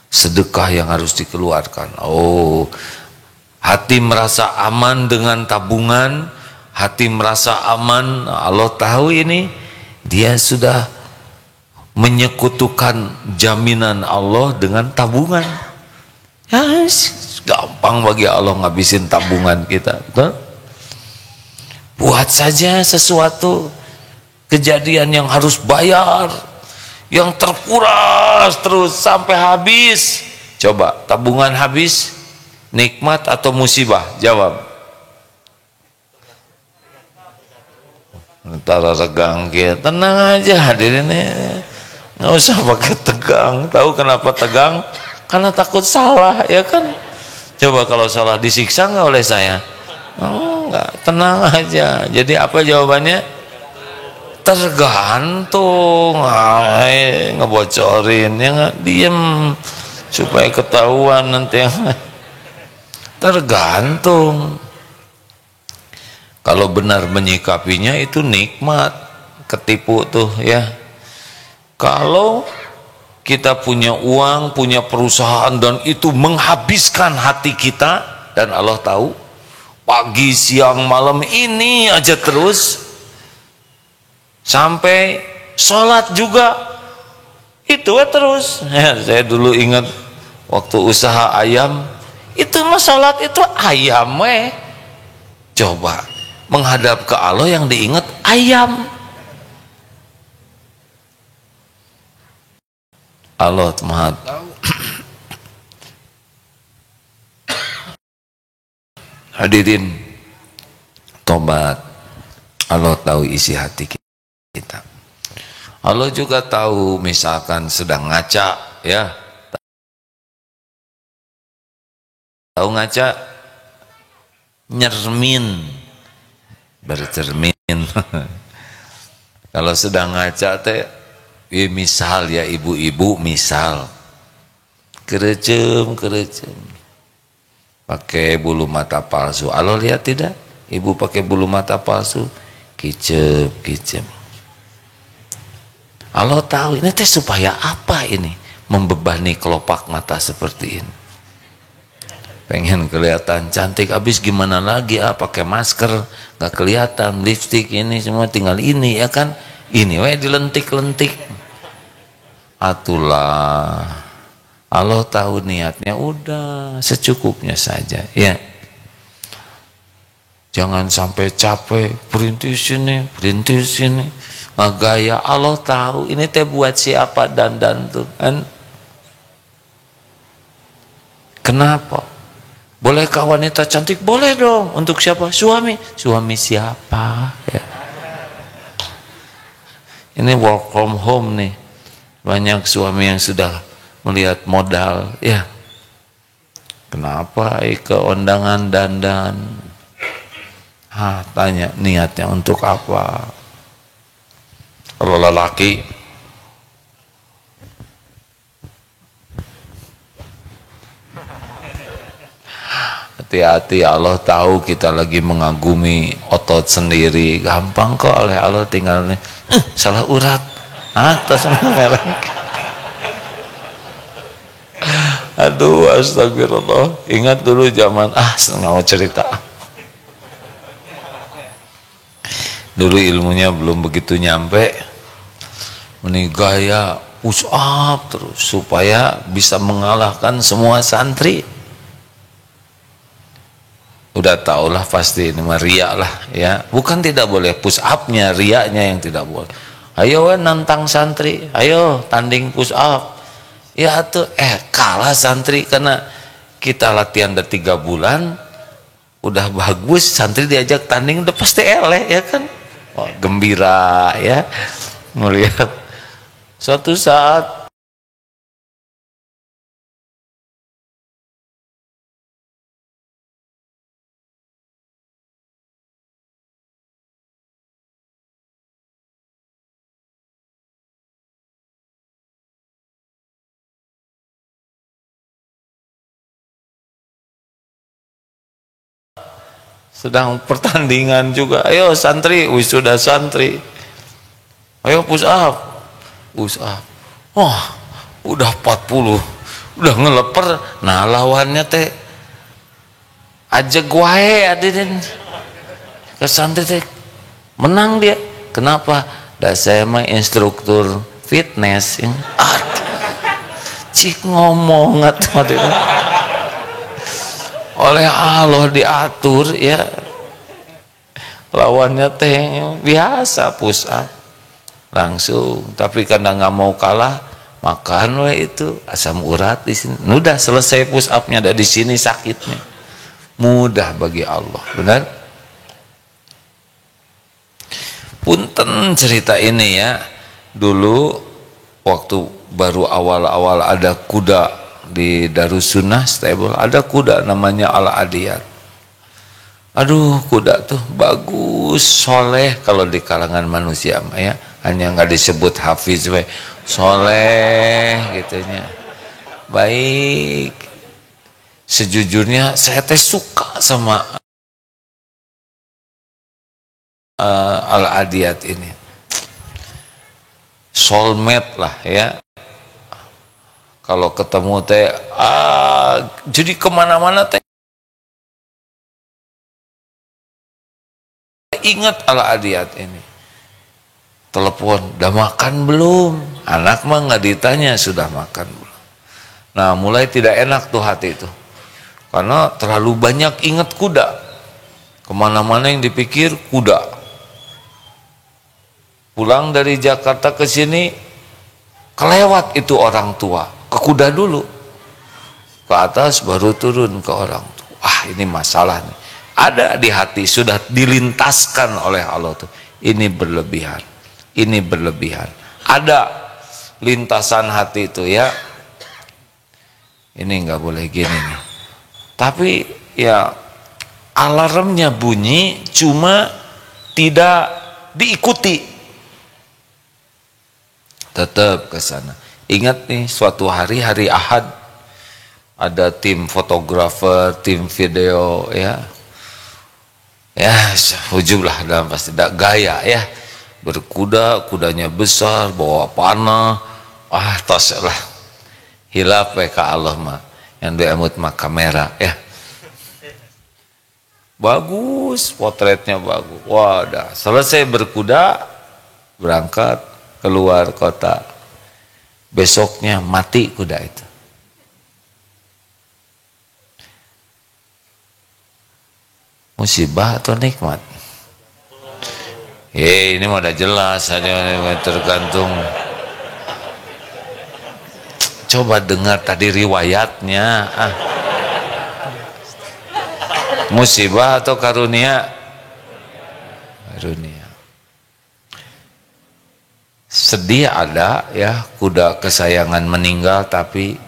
sedekah yang harus dikeluarkan. Oh, hati merasa aman dengan tabungan, hati merasa aman. Allah tahu ini, dia sudah menyekutukan jaminan Allah dengan tabungan. Ya, gampang bagi Allah ngabisin tabungan kita, betul? Buat saja sesuatu kejadian yang harus bayar, yang terkuras terus sampai habis. Coba, tabungan habis, nikmat atau musibah? Jawab. Antara tegang gitu. Tenang aja hadirin, nggak usah pakai tegang. Tahu kenapa tegang? Karena takut salah, ya kan? Coba kalau salah disiksa nggak oleh saya? Oh, nggak, tenang aja. Jadi apa jawabannya? Tergantung. Ngebocorin, ya nggak? Diem supaya ketahuan nanti. Tergantung. Kalau benar menyikapinya itu nikmat, ketipu tuh ya. Kalau kita punya uang, punya perusahaan dan itu menghabiskan hati kita, dan Allah tahu, pagi, siang, malam ini aja terus, sampai sholat juga itu ya terus. Ya, saya dulu ingat waktu usaha ayam, itu mah sholat itu ayam coba. Menghadap ke Allah yang diingat ayam. Allah Maha tahu. Hadirin, tobat. Allah tahu isi hati kita. Allah juga tahu misalkan sedang ngaca, ya. Tahu ngaca? Nyermin, bercermin. Kalau sedang ngaca teh, misal ya ibu-ibu, misal kerecem pakai bulu mata palsu. Allah lihat tidak? Ibu pakai bulu mata palsu, kicep. Allah tahu ini teh supaya apa ini? Membebani kelopak mata seperti ini. Pengen kelihatan cantik, habis gimana lagi? Pakai masker nggak kelihatan, lipstik ini semua tinggal ini, ya kan? Ini dilentik-lentik. Atulah, Allah tahu niatnya, udah secukupnya saja, ya. Jangan sampai capek, berhenti sini, ngagaya. Allah tahu ini teh buat siapa dan tuh kan? Kenapa? Bolehkah wanita cantik? Boleh dong. Untuk siapa? Suami. Suami siapa? Ya. Ini work from home nih. Banyak suami yang sudah melihat modal, ya. Kenapa ke undangan dandan? Tanya niatnya untuk apa? Kalau lelaki, hati-hati, Allah tahu kita lagi mengagumi otot sendiri. Gampang kok oleh Allah, tinggal nih salah urat, atas merek. Aduh, astagfirullah. Ingat dulu zaman nggak mau cerita. Dulu ilmunya belum begitu nyampe. Ini gaya push up terus supaya bisa mengalahkan semua santri. Udah tau lah pasti ini mah riak lah ya. Bukan tidak boleh push upnya, riaknya yang tidak boleh. Ayo nantang santri, ayo tanding push up. Ya tuh kalah santri karena kita latihan udah 3 bulan, udah bagus, santri diajak tanding udah pasti eleh ya kan. Gembira ya melihat suatu saat sedang pertandingan juga, ayo santri, wisuda santri, ayo push up. Wah, udah 40, udah ngeleper. Nah lawannya teh ajak wae adin ke santri teh menang dia. Kenapa? Dah saya mah instruktur fitness. Cik ngomong atau oleh Allah diatur ya, lawannya teh biasa push up langsung, tapi karena nggak mau kalah makan we itu asam urat di sini. Udah selesai push upnya, ada di sini sakitnya. Mudah bagi Allah, benar. Punten cerita ini ya, dulu waktu baru awal-awal ada kuda di Darussunnah stable, ada kuda namanya Al-Adiyat. Aduh, kuda tuh bagus, soleh kalau di kalangan manusia ya, hanya nggak disebut hafiz we, soleh gitunya, baik. Sejujurnya saya teh suka sama Al-Adiyat ini, soulmate lah ya. Kalau ketemu teh jadi kemana-mana teh ingat Al-Adiyat ini. Telepon, udah makan belum? Anak mah nggak ditanya sudah makan belum. Nah mulai tidak enak tuh hati itu, karena terlalu banyak ingat kuda. Kemana-mana yang dipikir kuda. Pulang dari Jakarta ke sini kelewat itu orang tua, ke kuda dulu, ke atas baru turun ke orang tua. Ini masalah nih, ada di hati, sudah dilintaskan oleh Allah tuh. Ini berlebihan, ini berlebihan. Ada lintasan hati itu ya, ini nggak boleh gini nih. Tapi ya alarmnya bunyi, cuma tidak diikuti. Tetap ke sana. Ingat nih, suatu hari Ahad ada tim fotografer, tim video ya. Ya, hujub lah dalam pasti tidak gaya ya. Berkuda, kudanya besar, bawa panah. Tos lah. Hilaf ke Allah mah. Yang diamut mah kamera ya. Bagus, potretnya bagus. Wadah, selesai berkuda, berangkat keluar kota. Besoknya mati kuda itu. Musibah atau nikmat? Ini mah udah jelas, hanya tergantung. Coba dengar tadi riwayatnya. Musibah atau karunia? Karunia. sedih ada ya, kuda kesayangan meninggal, tapi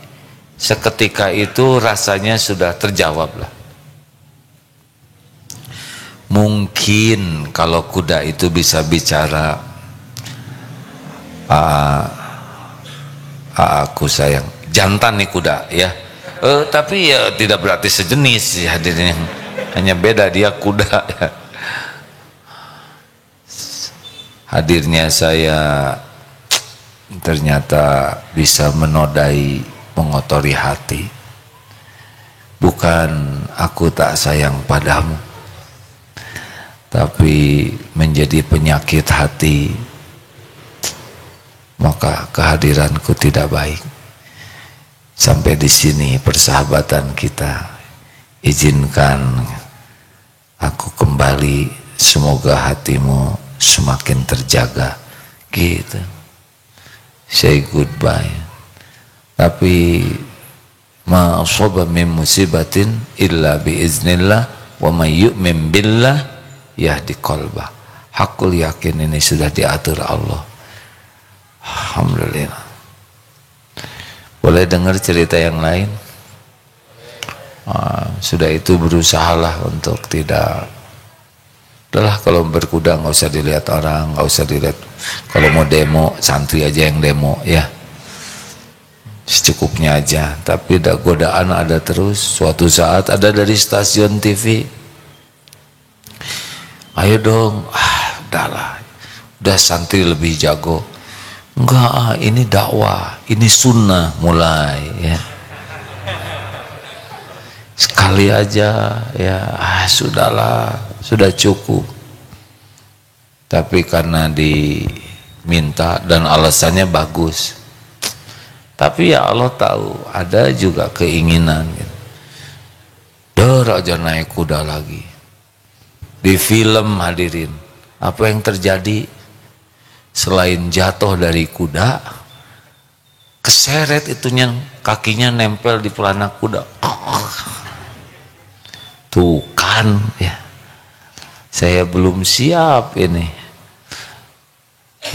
seketika itu rasanya sudah terjawab lah. Mungkin kalau kuda itu bisa bicara, aku sayang, jantan nih kuda ya, tapi ya tidak berarti sejenis ya, hadirnya hanya beda, dia kuda ya. Hadirnya saya ternyata bisa menodai, mengotori hati. Bukan aku tak sayang padamu, tapi menjadi penyakit hati, maka kehadiranku tidak baik. Sampai di sini persahabatan kita. Izinkan aku kembali, semoga hatimu semakin terjaga gitu. Say goodbye. Tapi ma asaba min musibatin illa biiznillah wa may yu'min billah yahdi qalbah. Hakul yakin ini sudah diatur Allah. Alhamdulillah. Boleh dengar cerita yang lain? Sudah itu berusahalah untuk tidak. Udahlah, kalau berkuda nggak usah dilihat orang, nggak usah dilihat. Kalau mau demo, santri aja yang demo ya, secukupnya aja. Tapi godaan ada terus. Suatu saat ada dari stasiun TV, ayo dong, udahlah, udah santri lebih jago. Enggak, ini dakwah, ini sunnah, mulai ya. Sekali aja ya, sudahlah, sudah cukup. Tapi karena diminta dan alasannya bagus, tapi ya Allah tahu ada juga keinginan gitu. Aja naik kuda lagi. Di film hadirin, apa yang terjadi? Selain jatuh dari kuda, keseret itunya, kakinya nempel di pelana kuda. Tuh kan ya, saya belum siap ini.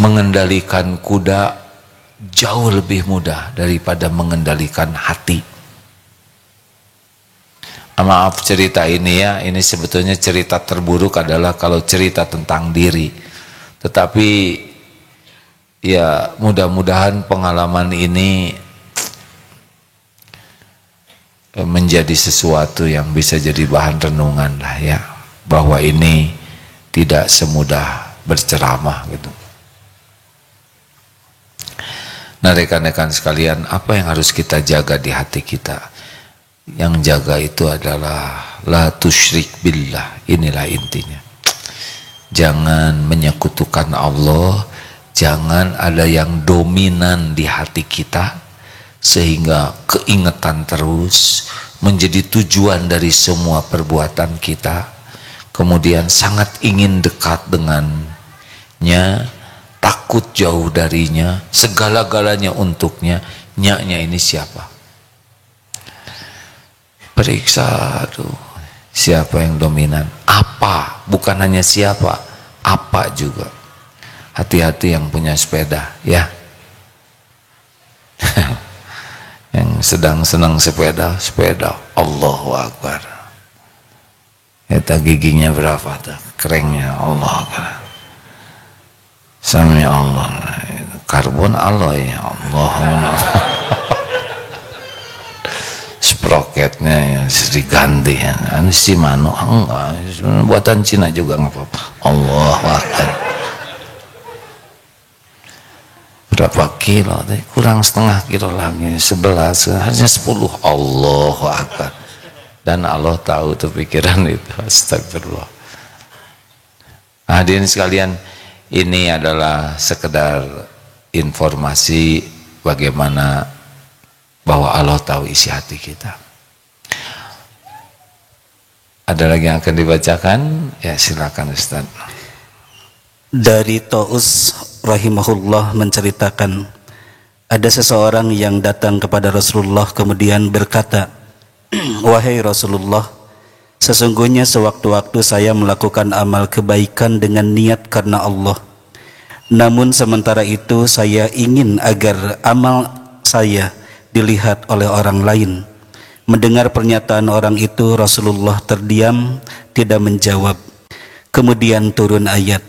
Mengendalikan kuda jauh lebih mudah daripada mengendalikan hati. Maaf cerita ini ya, ini sebetulnya cerita terburuk adalah kalau cerita tentang diri. Tetapi ya mudah-mudahan pengalaman ini menjadi sesuatu yang bisa jadi bahan renungan lah ya, bahwa ini tidak semudah berceramah gitu. Nah rekan-rekan sekalian, apa yang harus kita jaga di hati kita? Yang jaga itu adalah la tusyrik billah. Inilah intinya. Jangan menyekutukan Allah, jangan ada yang dominan di hati kita sehingga keingetan terus menjadi tujuan dari semua perbuatan kita. Kemudian sangat ingin dekat dengannya, takut jauh darinya, segala-galanya untuknya. Nyaknya ini siapa? Periksa tuh, siapa yang dominan? Apa? Bukan hanya siapa, apa juga. Hati-hati yang punya sepeda ya. Yang sedang senang sepeda, Allahu Akbar. Eta giginya berapa tuh? Keringnya Allahu Akbar. Sami Allah. Karbon alloy Allahumma. Sproketnya ya diganti ya. Ini si Mano enggak, buatan Cina juga enggak apa-apa. Allahu Akbar. Berapa kilo? Kurang setengah kilo lagi, 11, harusnya 10. Allahu Akbar. Dan Allah tahu tuh pikiran itu. Astagfirullah. Hadirin sekalian, ini adalah sekedar informasi bagaimana bahwa Allah tahu isi hati kita. Ada lagi yang akan dibacakan? Ya silakan Ustaz. Dari Taus rahimahullah menceritakan, ada seseorang yang datang kepada Rasulullah kemudian berkata, wahai Rasulullah, sesungguhnya sewaktu-waktu saya melakukan amal kebaikan dengan niat karena Allah, Namun sementara itu saya ingin agar amal saya dilihat oleh orang lain. Mendengar pernyataan orang itu, Rasulullah terdiam, tidak menjawab. Kemudian turun ayat,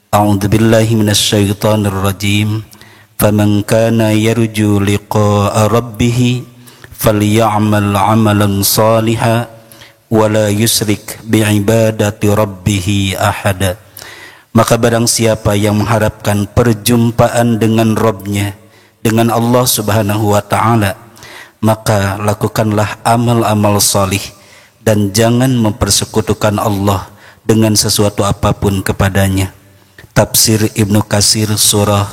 A'udzubillahi minasyaitonirrajim. Faman kana yarju liqa'a rabbih falya'mal 'amalan shalihan wa la yusrik bi'ibadati rabbih ahada. Maka barang siapa yang mengharapkan perjumpaan dengan Rabb-Nya, dengan Allah Subhanahu wa ta'ala, maka lakukanlah amal-amal salih dan jangan mempersekutukan Allah dengan sesuatu apapun kepadanya. Tafsir Ibnu Katsir surah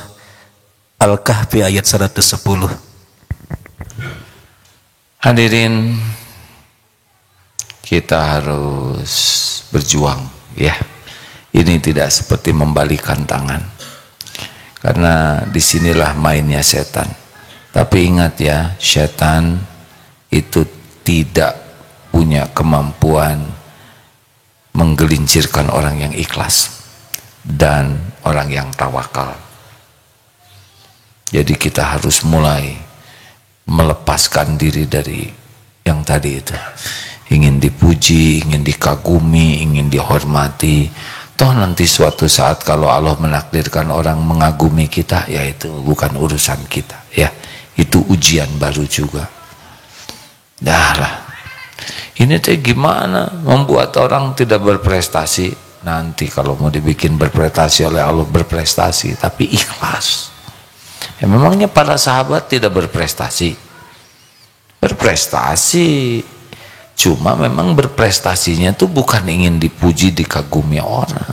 Al-Kahfi ayat 110. Hadirin, kita harus berjuang, ya. Ini tidak seperti membalikan tangan, karena disinilah mainnya setan. Tapi ingat ya, setan itu tidak punya kemampuan menggelincirkan orang yang ikhlas dan orang yang tawakal. Jadi kita harus mulai melepaskan diri dari yang tadi itu, ingin dipuji, ingin dikagumi, ingin dihormati. Toh nanti suatu saat kalau Allah menakdirkan orang mengagumi kita, ya itu bukan urusan kita, ya itu ujian baru juga. Dah lah, ini teh gimana membuat orang tidak berprestasi? Nanti kalau mau dibikin berprestasi oleh Allah, berprestasi tapi ikhlas. Ya memangnya para sahabat tidak berprestasi? Berprestasi, cuma memang berprestasinya tuh bukan ingin dipuji, dikagumi orang,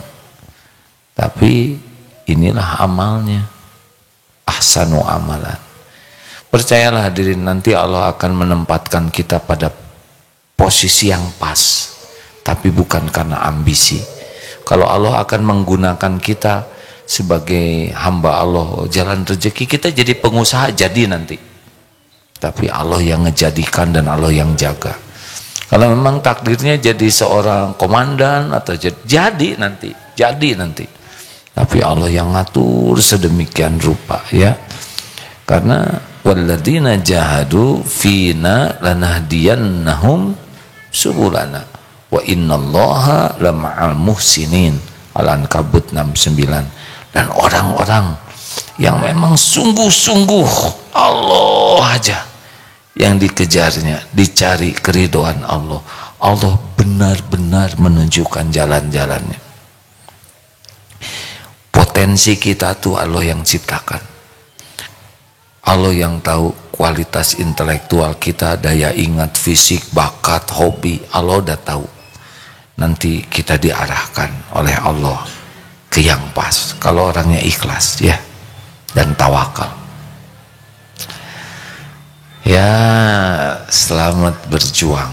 tapi inilah amalnya, ahsanu amalan. Percayalah hadirin, nanti Allah akan menempatkan kita pada posisi yang pas, tapi bukan karena ambisi. Kalau Allah akan menggunakan kita sebagai hamba Allah, jalan rezeki kita jadi pengusaha, jadi nanti, tapi Allah yang ngejadikan dan Allah yang jaga. Kalau memang takdirnya jadi seorang komandan atau jadi nanti, tapi Allah yang ngatur sedemikian rupa, ya. Karena walladzina jahadu fina lanahdiyannahum subulana wa innallaha lama'al muhsinin. Al-Ankabut 69. Dan orang-orang yang memang sungguh-sungguh Allah aja yang dikejarnya, dicari keridhaan Allah, Allah benar-benar menunjukkan jalan-jalannya. Potensi kita tuh Allah yang ciptakan, Allah yang tahu kualitas intelektual kita, daya ingat, fisik, bakat, hobi, Allah udah tahu. Nanti kita diarahkan oleh Allah ke yang pas, kalau orangnya ikhlas, ya, dan tawakal. Ya, selamat berjuang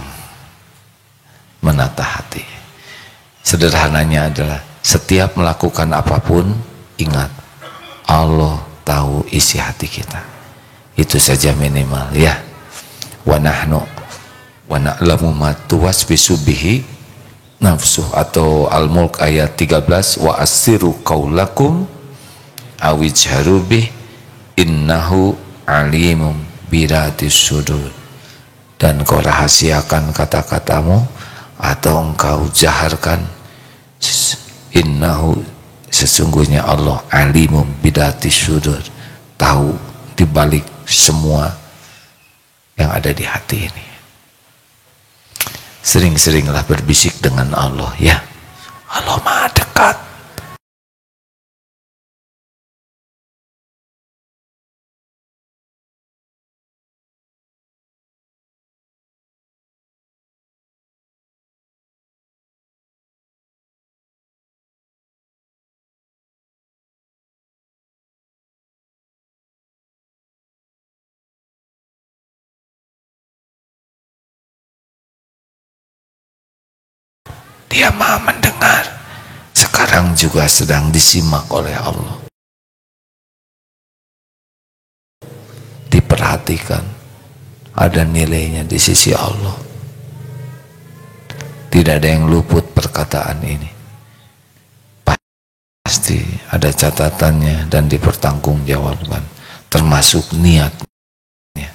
menata hati. Sederhananya adalah setiap melakukan apapun, ingat Allah tahu isi hati kita. Itu saja minimal, ya. Wa nahnu wa na'lamu ma tuwaswisu bihi nafsuh, atau Al-Mulk ayat 13, wa asiru qaulakum awijharu bih innahu alimum biratis sudur. Dan kau rahasiakan kata-katamu atau engkau jaharkan, innahu, sesungguhnya Allah alimum biratis sudur, tahu dibalik semua yang ada di hati ini. Sering-seringlah berbisik dengan Allah, ya. Allah Maha dekat. Dia Maha mendengar. Sekarang juga sedang disimak oleh Allah. Diperhatikan, ada nilainya di sisi Allah. Tidak ada yang luput perkataan ini. Pasti pasti ada catatannya dan dipertanggungjawabkan, termasuk niatnya.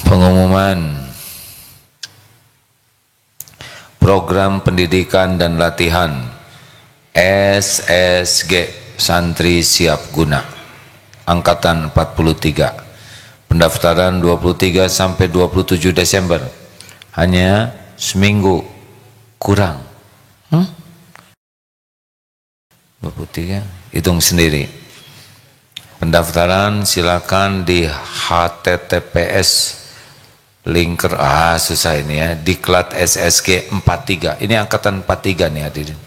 Pengumuman program pendidikan dan latihan SSG Santri Siap Guna Angkatan 43, pendaftaran 23 sampai 27 Desember, hanya seminggu kurang. 23, hitung sendiri. Pendaftaran silakan di https linker, susah ini ya, diklat SSG 43, ini angkatan 43 nih hadirin.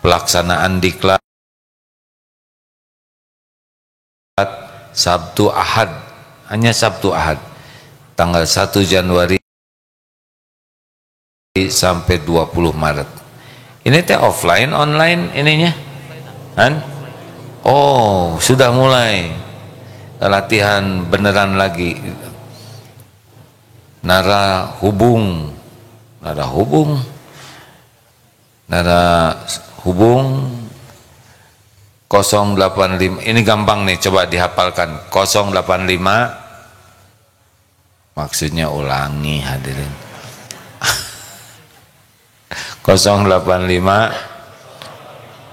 Pelaksanaan diklat Sabtu Ahad, hanya Sabtu Ahad, tanggal 1 Januari sampai 20 Maret. Ini teh offline online ininya kan? Oh, sudah mulai latihan beneran lagi. Nara hubung 085, ini gampang nih, coba dihafalkan. 085, maksudnya ulangi hadirin. 085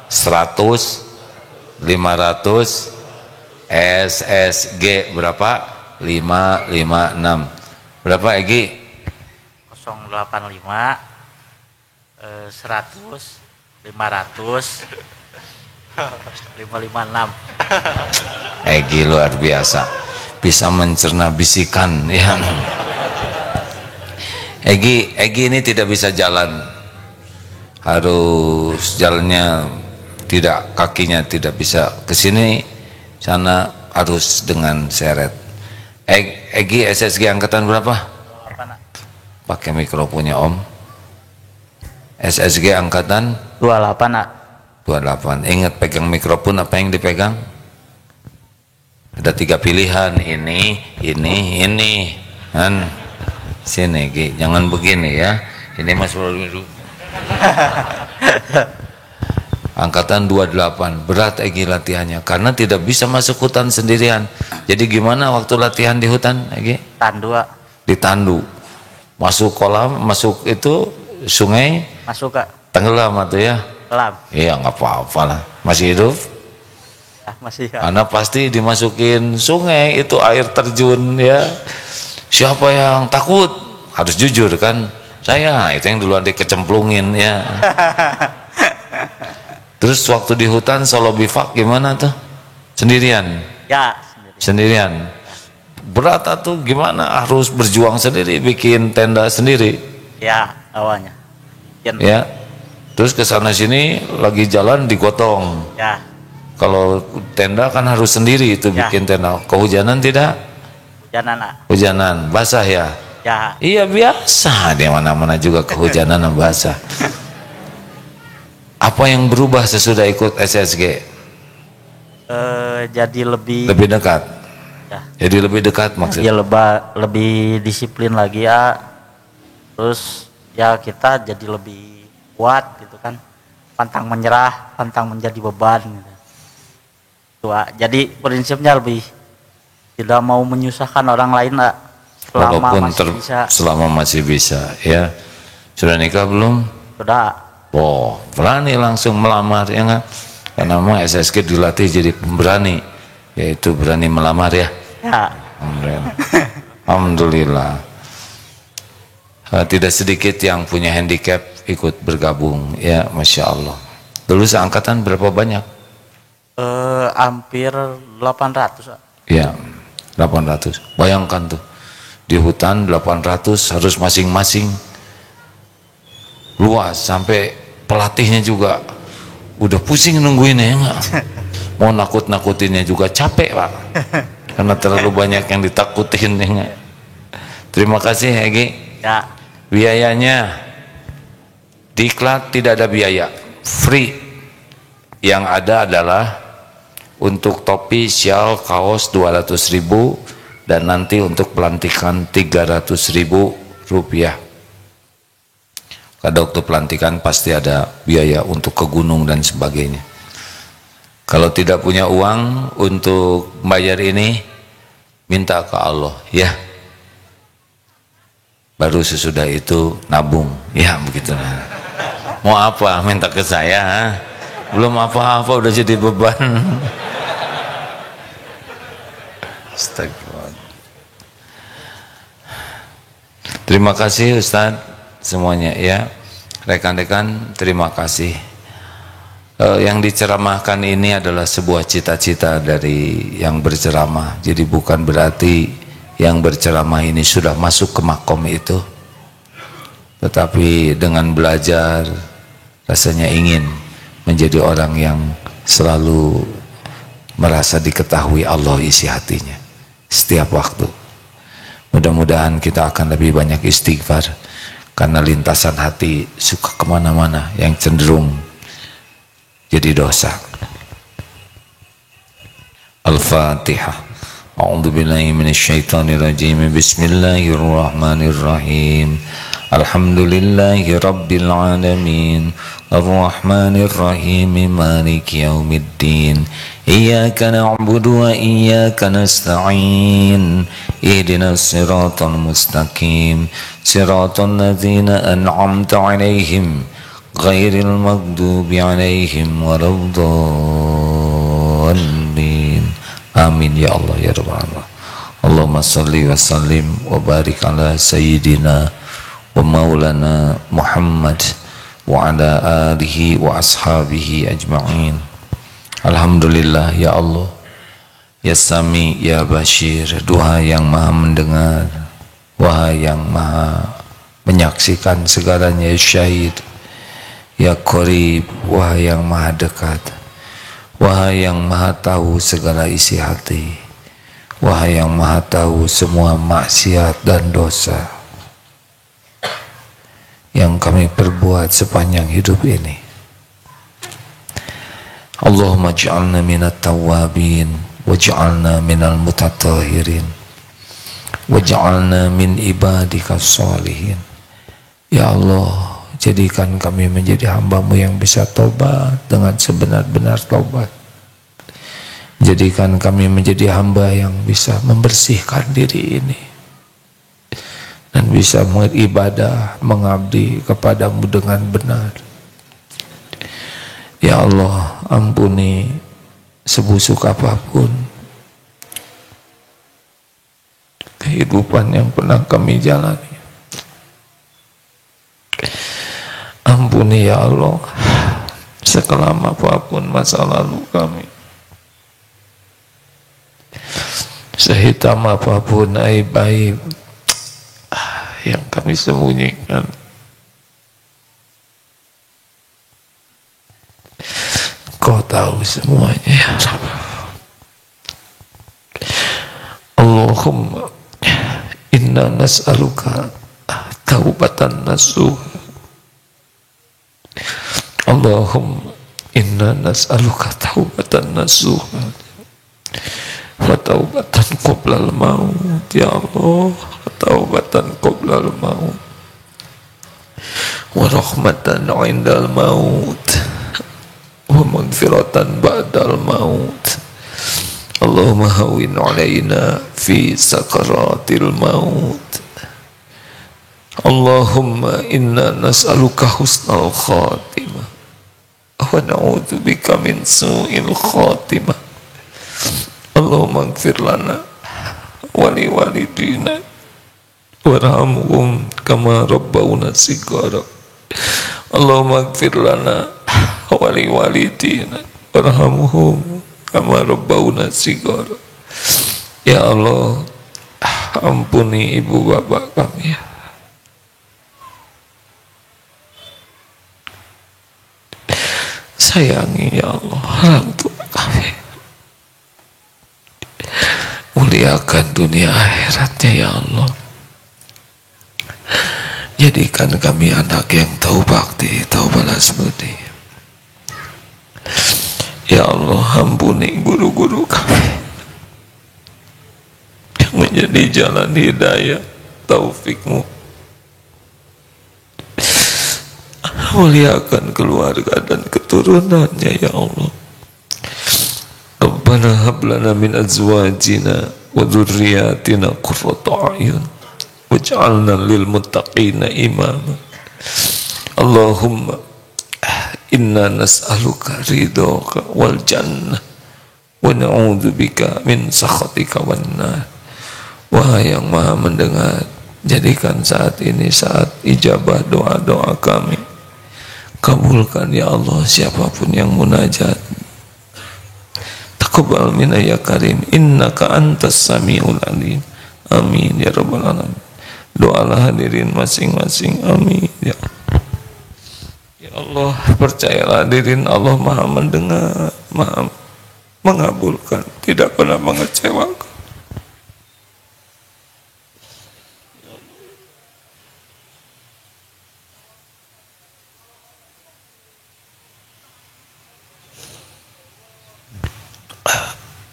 100 500 SSG berapa? 556. Berapa Egi? 085 100 500 556. Egi luar biasa, bisa mencerna bisikan ya. Egi ini tidak bisa jalan, harus jalannya tidak, kakinya tidak bisa kesini sana, harus dengan seret. Egi SSG angkatan berapa? Pakai mikrofonnya Om. SSG angkatan 28 nak. 28. Ingat pegang mikrofon, apa yang dipegang? Ada 3 pilihan, ini kan. Sini Gi, jangan begini ya. Ini Mas dulu. Angkatan 28, berat Egi latihannya karena tidak bisa masuk hutan sendirian. Jadi gimana waktu latihan di hutan Egi? Tandu. Ditandu. Masuk kolam, masuk itu sungai, Masuk Kak. tenggelam atau ya? Kelam. Iya, nggak apa-apa lah. Masih hidup? Ya, masih ya. Karena pasti dimasukin sungai itu air terjun ya. Siapa yang takut? Harus jujur kan? Saya, itu yang duluan dikecemplungin ya. Terus waktu di hutan solo bivak gimana tuh? Sendirian? Ya, Sendirian. Berat tuh gimana? Harus berjuang sendiri, bikin tenda sendiri. ya awalnya. Ya. Terus ke sana sini lagi jalan digotong. Ya, Kalau tenda kan harus sendiri itu Ya. bikin tenda. Kehujanan tidak? jangan nak. Hujanan, basah ya? Ya, Iya biasa, di mana-mana juga kehujanan dan basah. Apa yang berubah sesudah ikut SSG? jadi lebih Lebih dekat. ya, Jadi lebih dekat maksudnya. ya lebih disiplin lagi ya. Terus ya kita jadi lebih kuat gitu kan. Pantang menyerah, pantang menjadi beban gitu. Jadi prinsipnya lebih tidak mau menyusahkan orang lain lah. Selama masih bisa ya. Sudah nikah belum? Sudah. Oh, berani langsung melamar ya nggak? Karena memang SSG dilatih jadi pemberani, yaitu berani melamar ya. Ya. Alhamdulillah. Alhamdulillah. Tidak sedikit yang punya handicap ikut bergabung ya, Masya Allah. Dulu seangkatan berapa banyak? Hampir 800. Ya, 800. Bayangkan tuh, di hutan 800 harus masing-masing luas, sampai pelatihnya juga udah pusing nungguinnya ya nggak? Mau nakut-nakutinnya juga capek Pak, karena terlalu banyak yang ditakutin ya nggak? Terima kasih Egi. Ya. Biayanya diklat tidak ada biaya, free. Yang ada adalah untuk topi, syal, kaos 200.000 dan nanti untuk pelantikan 300.000 rupiah. Ada waktu pelantikan pasti ada biaya untuk ke gunung dan sebagainya. Kalau tidak punya uang untuk bayar ini, minta ke Allah ya. Baru sesudah itu nabung ya, begitu. Mau apa minta ke saya, ha? Belum apa-apa udah jadi beban. Astagfirullah. Terima kasih Ustadz semuanya ya, rekan-rekan, terima kasih. Yang diceramahkan ini adalah sebuah cita-cita dari yang berceramah. Jadi bukan berarti yang berceramah ini sudah masuk ke makom itu, tetapi dengan belajar rasanya ingin menjadi orang yang selalu merasa diketahui Allah isi hatinya setiap waktu. Mudah-mudahan kita akan lebih banyak istighfar, karena lintasan hati suka kemana-mana yang cenderung jadi dosa. Al-Fatihah. A'udzu billahi minasyaitonir rajim. Bismillahirrahmanirrahim. Alhamdulillahi rabbil alamin. Ar-Rahmanir Rahim. Maliki yaumiddin. Iyyaka na'budu wa iyyaka nasta'in. Ihdinas siratal mustaqim. Siratal ladzina an'amta 'alaihim ghairil maghdubi 'alaihim waladdallin. Amin ya Allah ya Rabbal alamin. Allahumma shalli wa sallim wa barik ala sayyidina wa maulana Muhammad wa ala alihi wa ashabihi ajma'in. Alhamdulillah ya Allah, ya Sami ya Bashir, doa yang maha mendengar, wahai yang maha menyaksikan segalanya, ya Syahid ya Qarib, wahai yang maha dekat, wahai yang maha tahu segala isi hati, wahai yang maha tahu semua maksiat dan dosa yang kami perbuat sepanjang hidup ini. Allahumma ja'alna minat tawabin waj'alna minal mutatahirin waj'alna min ibadika sholihin. Ya Allah, jadikan kami menjadi hamba-Mu yang bisa tobat dengan sebenar-benar tobat. Jadikan kami menjadi hamba yang bisa membersihkan diri ini dan bisa beribadah, mengabdi kepadamu dengan benar. Ya Allah, ampuni sebusuk apapun kehidupan yang pernah kami jalani. Ampuni ya Allah sekelam apapun masa lalu kami, sehitam apapun aib-aib yang kami sembunyikan. Kau tahu semuanya ya Allah. Allahumma inna nas'aluka taubatan nasuh. Allahumma inna nas'aluka taubatan nasuh wa taubatan qoblal maut. Ya Allah, taubatan qoblal maut wa rahmatan 'indal maut wa maghfiratan ba'dal maut. Allahumma hawwin 'alaina fi sakaratil maut. Allahumma inna nas'aluka husnal khatimah wa na'udzubika min su'il khatimah. Allahumma ighfir lana wa li walidina warhamhum kama rabbawna shighara. Allahumma ighfir lana wa li walidina warhamhum kama rabbawna shighara. Ya Allah, ampuni ibu bapak kami ya. Sayangi ya Allah orang tua kami, muliakan dunia akhiratnya ya Allah. Jadikan kami anak yang tahu bakti, tahu balas budi. Ya Allah, ampuni guru-guru kami yang menjadi jalan hidayah taufik-Mu. muliakan keluarga dan keturunannya ya Allah. Rabbana hab lana min azwajina wa dhurriyyatina qurrata a'yun waj'alna lil muttaqina imama. Allahumma inna nas'aluka ridhaka wal jannah wa na'udzubika min sakhatika wan nar. Wahai yang maha mendengar, jadikan saat ini saat ijabah doa-doa kami. Kabulkan ya Allah siapapun yang munajat. Taqabbal minna ya karim, innaka antas samiul alim. Amin ya rabbal alamin. Doalah hadirin masing-masing, amin ya Allah. Ya Allah, percayalah hadirin, Allah maha mendengar, maha mengabulkan, tidak pernah mengecewakan.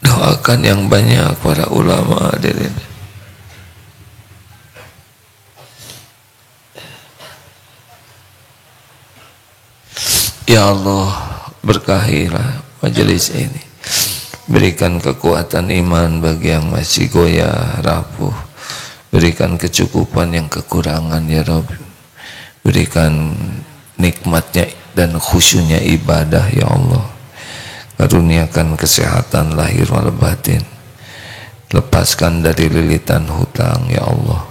Doakan yang banyak para ulama hadirin. Ya Allah, berkahilah majelis ini. Berikan kekuatan iman bagi yang masih goyah, rapuh. Berikan kecukupan yang kekurangan ya Rabb. Berikan nikmatnya dan khusyunya ibadah ya Allah. Karuniakan kesehatan lahir wal batin. Lepaskan dari lilitan hutang ya Allah.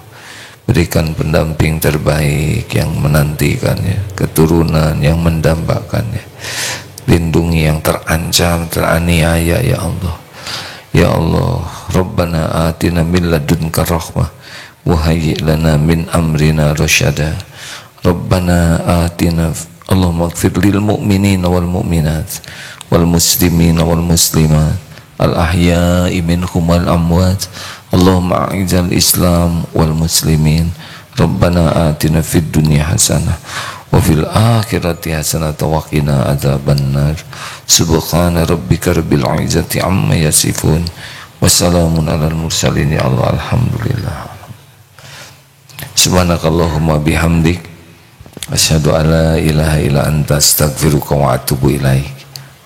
Berikan pendamping terbaik yang menantikannya, keturunan yang mendambakannya. Lindungi yang terancam, teraniaya ya Allah. Ya Allah, Rabbana atina min ladunka rahmah wa hayyi' lana min amrina rasyada. Rabbana atina, Allahumma ighfir lil mu'minina wal mu'minat wal muslimina wal muslimat al ahya'i minhum wal amwat. Allahumma a'izal islam wal muslimin. Rabbana atina fid dunya hasanah wa fil akhirati hasanah wa qina adzabannar. Subhana rabbika rabbil izzati amma yasifun wa salamun alal mursalin ya Allah, alhamdulillah. Subhanakallahumma bihamdik asyhadu an la ilaha illa anta astaghfiruka wa atubu ilaik.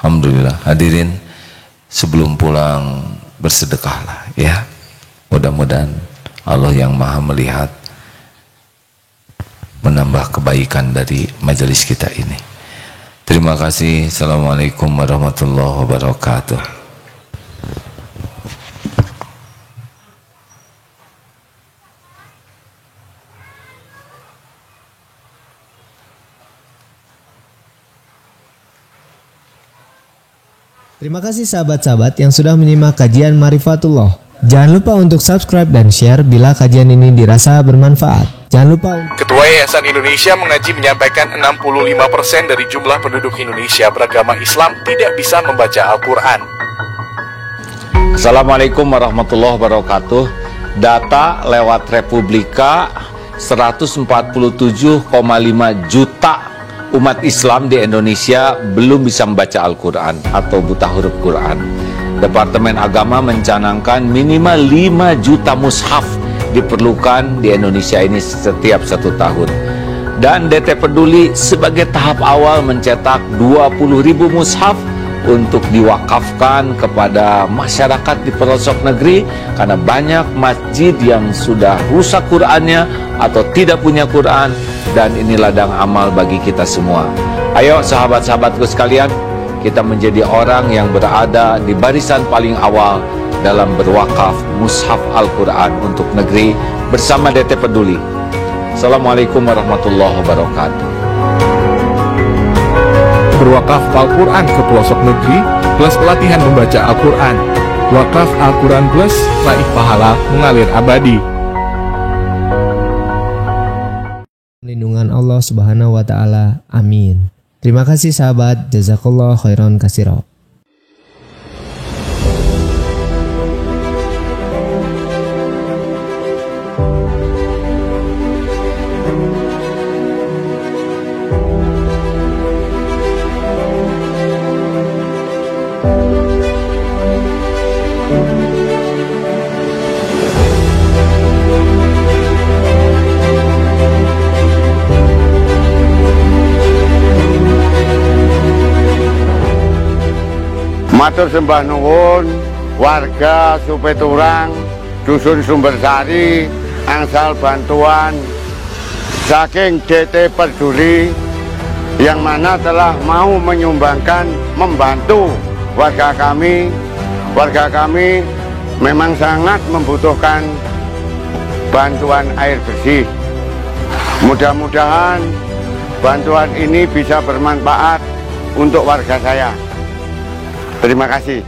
Alhamdulillah. Hadirin, sebelum pulang bersedekahlah ya. Mudah-mudahan Allah yang maha melihat menambah kebaikan dari majelis kita ini. Terima kasih. Assalamualaikum warahmatullahi wabarakatuh. Terima kasih sahabat-sahabat yang sudah menyimak kajian Marifatullah. Jangan lupa untuk subscribe dan share bila kajian ini dirasa bermanfaat. Jangan lupa. Ketua Yayasan Indonesia Mengaji menyampaikan 65% dari jumlah penduduk Indonesia beragama Islam tidak bisa membaca Al-Quran. Assalamualaikum warahmatullahi wabarakatuh. Data lewat Republika 147,5 juta umat Islam di Indonesia belum bisa membaca Al-Quran atau buta huruf Quran. Departemen Agama mencanangkan minimal 5 juta mushaf diperlukan di Indonesia ini setiap 1 tahun. Dan DT Peduli sebagai tahap awal mencetak 20.000 mushaf untuk diwakafkan kepada masyarakat di pelosok negeri, karena banyak masjid yang sudah rusak Qurannya atau tidak punya Quran, dan ini ladang amal bagi kita semua. Ayo sahabat-sahabatku sekalian, kita menjadi orang yang berada di barisan paling awal dalam berwakaf mushaf Al-Quran untuk negeri bersama DT Peduli. Assalamualaikum warahmatullahi wabarakatuh. Berwakaf Al-Quran ke pelosok negeri plus pelatihan membaca Al-Quran. Wakaf Al-Quran plus raih pahala mengalir abadi. Lindungan Allah Subhanahu wa taala. Amin. Terima kasih sahabat. Jazakallah khairan katsira. Matur sembah nuwun warga Supeturang, Dusun Sumbersari, angsal bantuan saking DT Peduli yang mana telah mau menyumbangkan, membantu warga kami. Warga kami memang sangat membutuhkan bantuan air bersih. Mudah-mudahan bantuan ini bisa bermanfaat untuk warga saya. Terima kasih.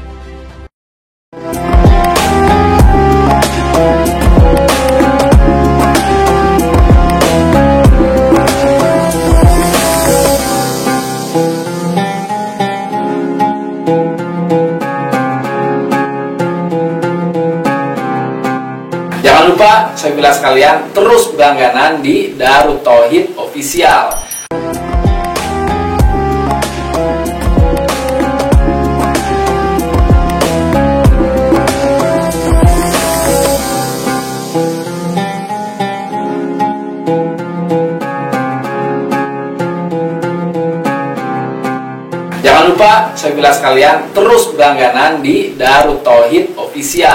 Jangan lupa, saudara sekalian, terus berlangganan di Darut Tauhid Official. Jangan lupa, saudara sekalian, terus berlangganan di Darut Tauhid Official.